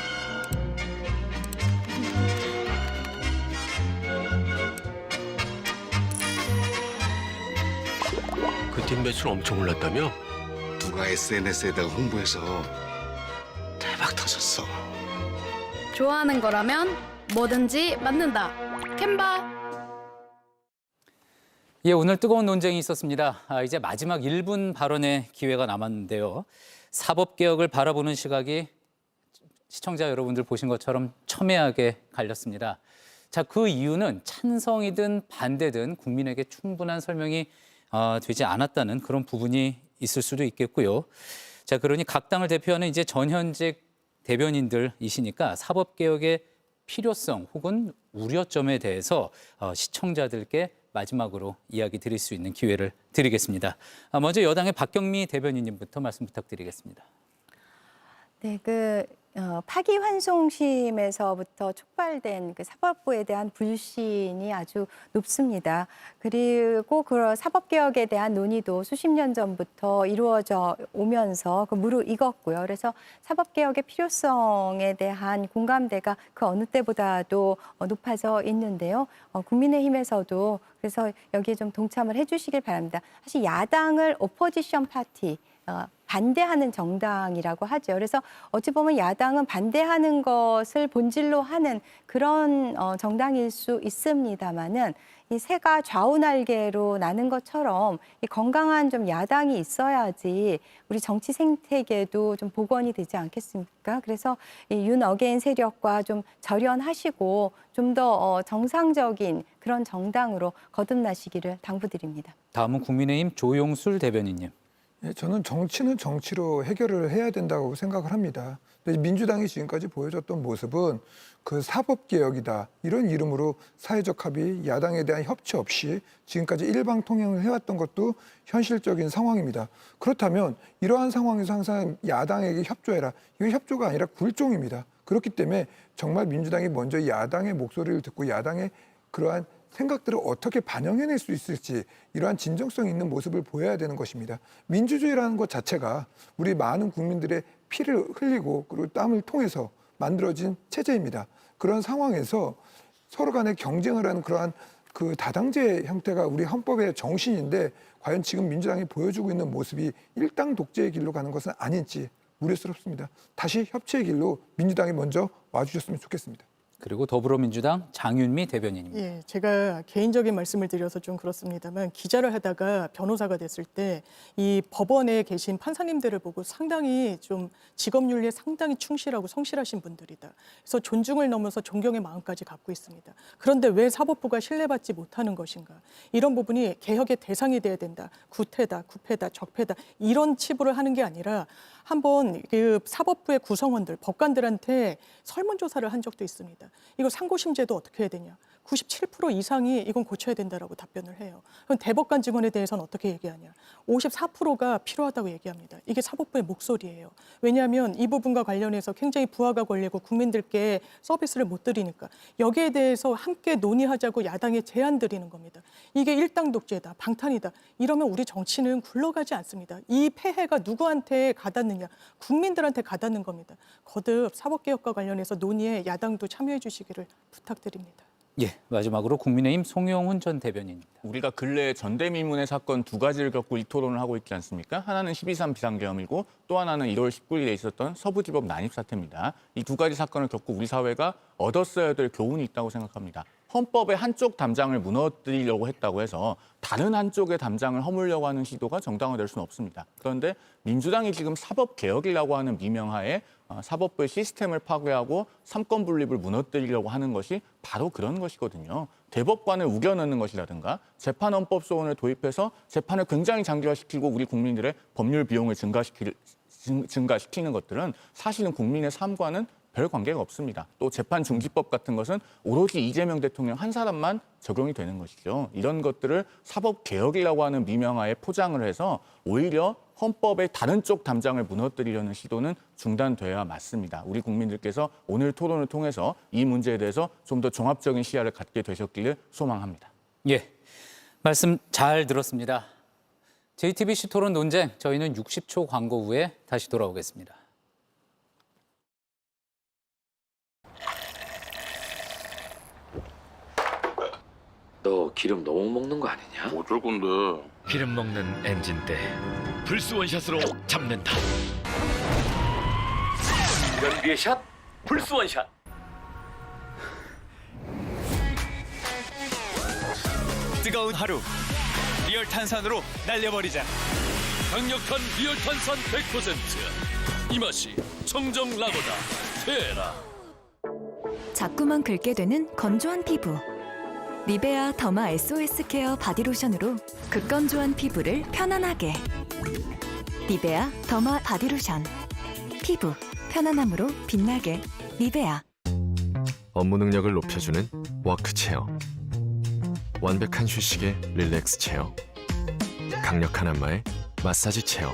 그 팀 매출 엄청 올랐다며? 누가 SNS에다가 홍보해서 대박 터졌어. 좋아하는 거라면 뭐든지 맞는다. 캔바. 예, 오늘 뜨거운 논쟁이 있었습니다. 이제 마지막 1분 발언의 기회가 남았는데요. 사법개혁을 바라보는 시각이 시청자 여러분들 보신 것처럼 첨예하게 갈렸습니다. 자, 그 이유는 찬성이든 반대든 국민에게 충분한 설명이 되지 않았다는 그런 부분이 있을 수도 있겠고요. 자, 그러니 각 당을 대표하는 이제 전현직 대변인들이시니까 사법개혁의 필요성 혹은 우려점에 대해서 시청자들께 마지막으로 이야기 드릴 수 있는 기회를 드리겠습니다. 먼저 여당의 박경미 대변인님부터 말씀 부탁드리겠습니다. 네, 파기환송심에서부터 촉발된 그 사법부에 대한 불신이 아주 높습니다. 그리고 그 사법개혁에 대한 논의도 수십 년 전부터 이루어져 오면서 무르익었고요. 그래서 사법개혁의 필요성에 대한 공감대가 그 어느 때보다도 높아져 있는데요. 국민의힘에서도 그래서 여기에 좀 동참을 해주시길 바랍니다. 사실 야당을 오포지션 파티, 반대하는 정당이라고 하죠. 그래서 어찌 보면 야당은 반대하는 것을 본질로 하는 그런 정당일 수 있습니다만은 이 새가 좌우 날개로 나는 것처럼 이 건강한 좀 야당이 있어야지 우리 정치 생태계도 좀 복원이 되지 않겠습니까? 그래서 이 윤 어게인 세력과 좀 절연하시고 좀 더 정상적인 그런 정당으로 거듭나시기를 당부드립니다. 다음은 국민의힘 조용술 대변인님. 저는 정치는 정치로 해결을 해야 된다고 생각을 합니다. 근데 민주당이 지금까지 보여줬던 모습은 그 사법개혁이다 이런 이름으로 사회적 합의, 야당에 대한 협치 없이 지금까지 일방통행을 해왔던 것도 현실적인 상황입니다. 그렇다면 이러한 상황에서 항상 야당에게 협조해라. 이건 협조가 아니라 굴종입니다. 그렇기 때문에 정말 민주당이 먼저 야당의 목소리를 듣고 야당의 그러한 생각들을 어떻게 반영해낼 수 있을지 이러한 진정성 있는 모습을 보여야 되는 것입니다. 민주주의라는 것 자체가 우리 많은 국민들의 피를 흘리고 그리고 땀을 통해서 만들어진 체제입니다. 그런 상황에서 서로 간에 경쟁을 하는 그러한 그 다당제 형태가 우리 헌법의 정신인데 과연 지금 민주당이 보여주고 있는 모습이 일당 독재의 길로 가는 것은 아닌지 우려스럽습니다. 다시 협치의 길로 민주당이 먼저 와주셨으면 좋겠습니다. 그리고 더불어민주당 장윤미 대변인입니다. 예, 제가 개인적인 말씀을 드려서 좀 그렇습니다만 기자를 하다가 변호사가 됐을 때 이 법원에 계신 판사님들을 보고 상당히 좀 직업윤리에 상당히 충실하고 성실하신 분들이다. 그래서 존중을 넘어서 존경의 마음까지 갖고 있습니다. 그런데 왜 사법부가 신뢰받지 못하는 것인가? 이런 부분이 개혁의 대상이 돼야 된다. 구태다, 구패다, 적패다 이런 치부를 하는 게 아니라 한번 그 사법부의 구성원들, 법관들한테 설문조사를 한 적도 있습니다. 이거 상고심제도 어떻게 해야 되냐? 97% 이상이 이건 고쳐야 된다라고 답변을 해요. 그럼 대법관 직원에 대해서는 어떻게 얘기하냐? 54%가 필요하다고 얘기합니다. 이게 사법부의 목소리예요. 왜냐하면 이 부분과 관련해서 굉장히 부하가 걸리고 국민들께 서비스를 못 드리니까 여기에 대해서 함께 논의하자고 야당에 제안 드리는 겁니다. 이게 일당 독재다, 방탄이다. 이러면 우리 정치는 굴러가지 않습니다. 이 폐해가 누구한테 가닿느냐? 국민들한테 가닿는 겁니다. 거듭 사법개혁과 관련해서 논의에 야당도 참여해 주시기를 부탁드립니다. 예, 마지막으로 국민의힘 송영훈 전 대변인입니다. 우리가 근래 전대미문의 사건 두 가지를 겪고 이 토론을 하고 있지 않습니까? 하나는 12.3 비상계엄이고 또 하나는 1월 19일에 있었던 서부지법 난입 사태입니다. 이 두 가지 사건을 겪고 우리 사회가 얻었어야 될 교훈이 있다고 생각합니다. 헌법의 한쪽 담장을 무너뜨리려고 했다고 해서 다른 한쪽의 담장을 허물려고 하는 시도가 정당화될 수는 없습니다. 그런데 민주당이 지금 사법개혁이라고 하는 미명하에 사법부의 시스템을 파괴하고 삼권 분립을 무너뜨리려고 하는 것이 바로 그런 것이거든요. 대법관을 우겨넣는 것이라든가 재판헌법소원을 도입해서 재판을 굉장히 장기화시키고 우리 국민들의 법률 비용을 증가시키는 것들은 사실은 국민의 삶과는 별 관계가 없습니다. 또 재판중지법 같은 것은 오로지 이재명 대통령 한 사람만 적용이 되는 것이죠. 이런 것들을 사법개혁이라고 하는 미명하에 포장을 해서 오히려 헌법의 다른 쪽 담장을 무너뜨리려는 시도는 중단돼야 맞습니다. 우리 국민들께서 오늘 토론을 통해서 이 문제에 대해서 좀 더 종합적인 시야를 갖게 되셨기를 소망합니다. 예, 말씀 잘 들었습니다. JTBC 토론 논쟁, 저희는 60초 광고 후에 다시 돌아오겠습니다. 너 기름 너무 먹는 거 아니냐? 어쩔 건데? 기름 먹는 엔진 때 불스 원샷으로 잡는다. 연비의 샷, 불스 원샷. 뜨거운 하루, 리얼 탄산으로 날려버리자. 강력한 리얼 탄산 100%. 이 맛이 청정 라거다. 테라. 자꾸만 긁게 되는 건조한 피부. 니베아 더마 SOS 케어 바디로션으로 극건조한 피부를 편안하게. 니베아 더마 바디로션. 피부 편안함으로 빛나게. 니베아. 업무 능력을 높여주는 워크체어. 완벽한 휴식의 릴렉스 체어. 강력한 안마의 마사지 체어.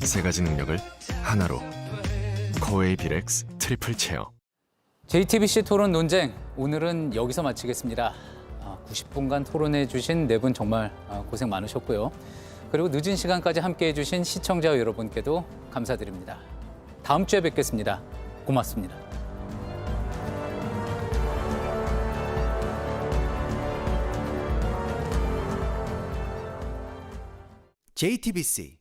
세 가지 능력을 하나로. 코웨이 비렉스 트리플 체어. JTBC 토론 논쟁, 오늘은 여기서 마치겠습니다. 90분간 토론해 주신 네 분 정말 고생 많으셨고요. 그리고 늦은 시간까지 함께해 주신 시청자 여러분께도 감사드립니다. 다음 주에 뵙겠습니다. 고맙습니다. JTBC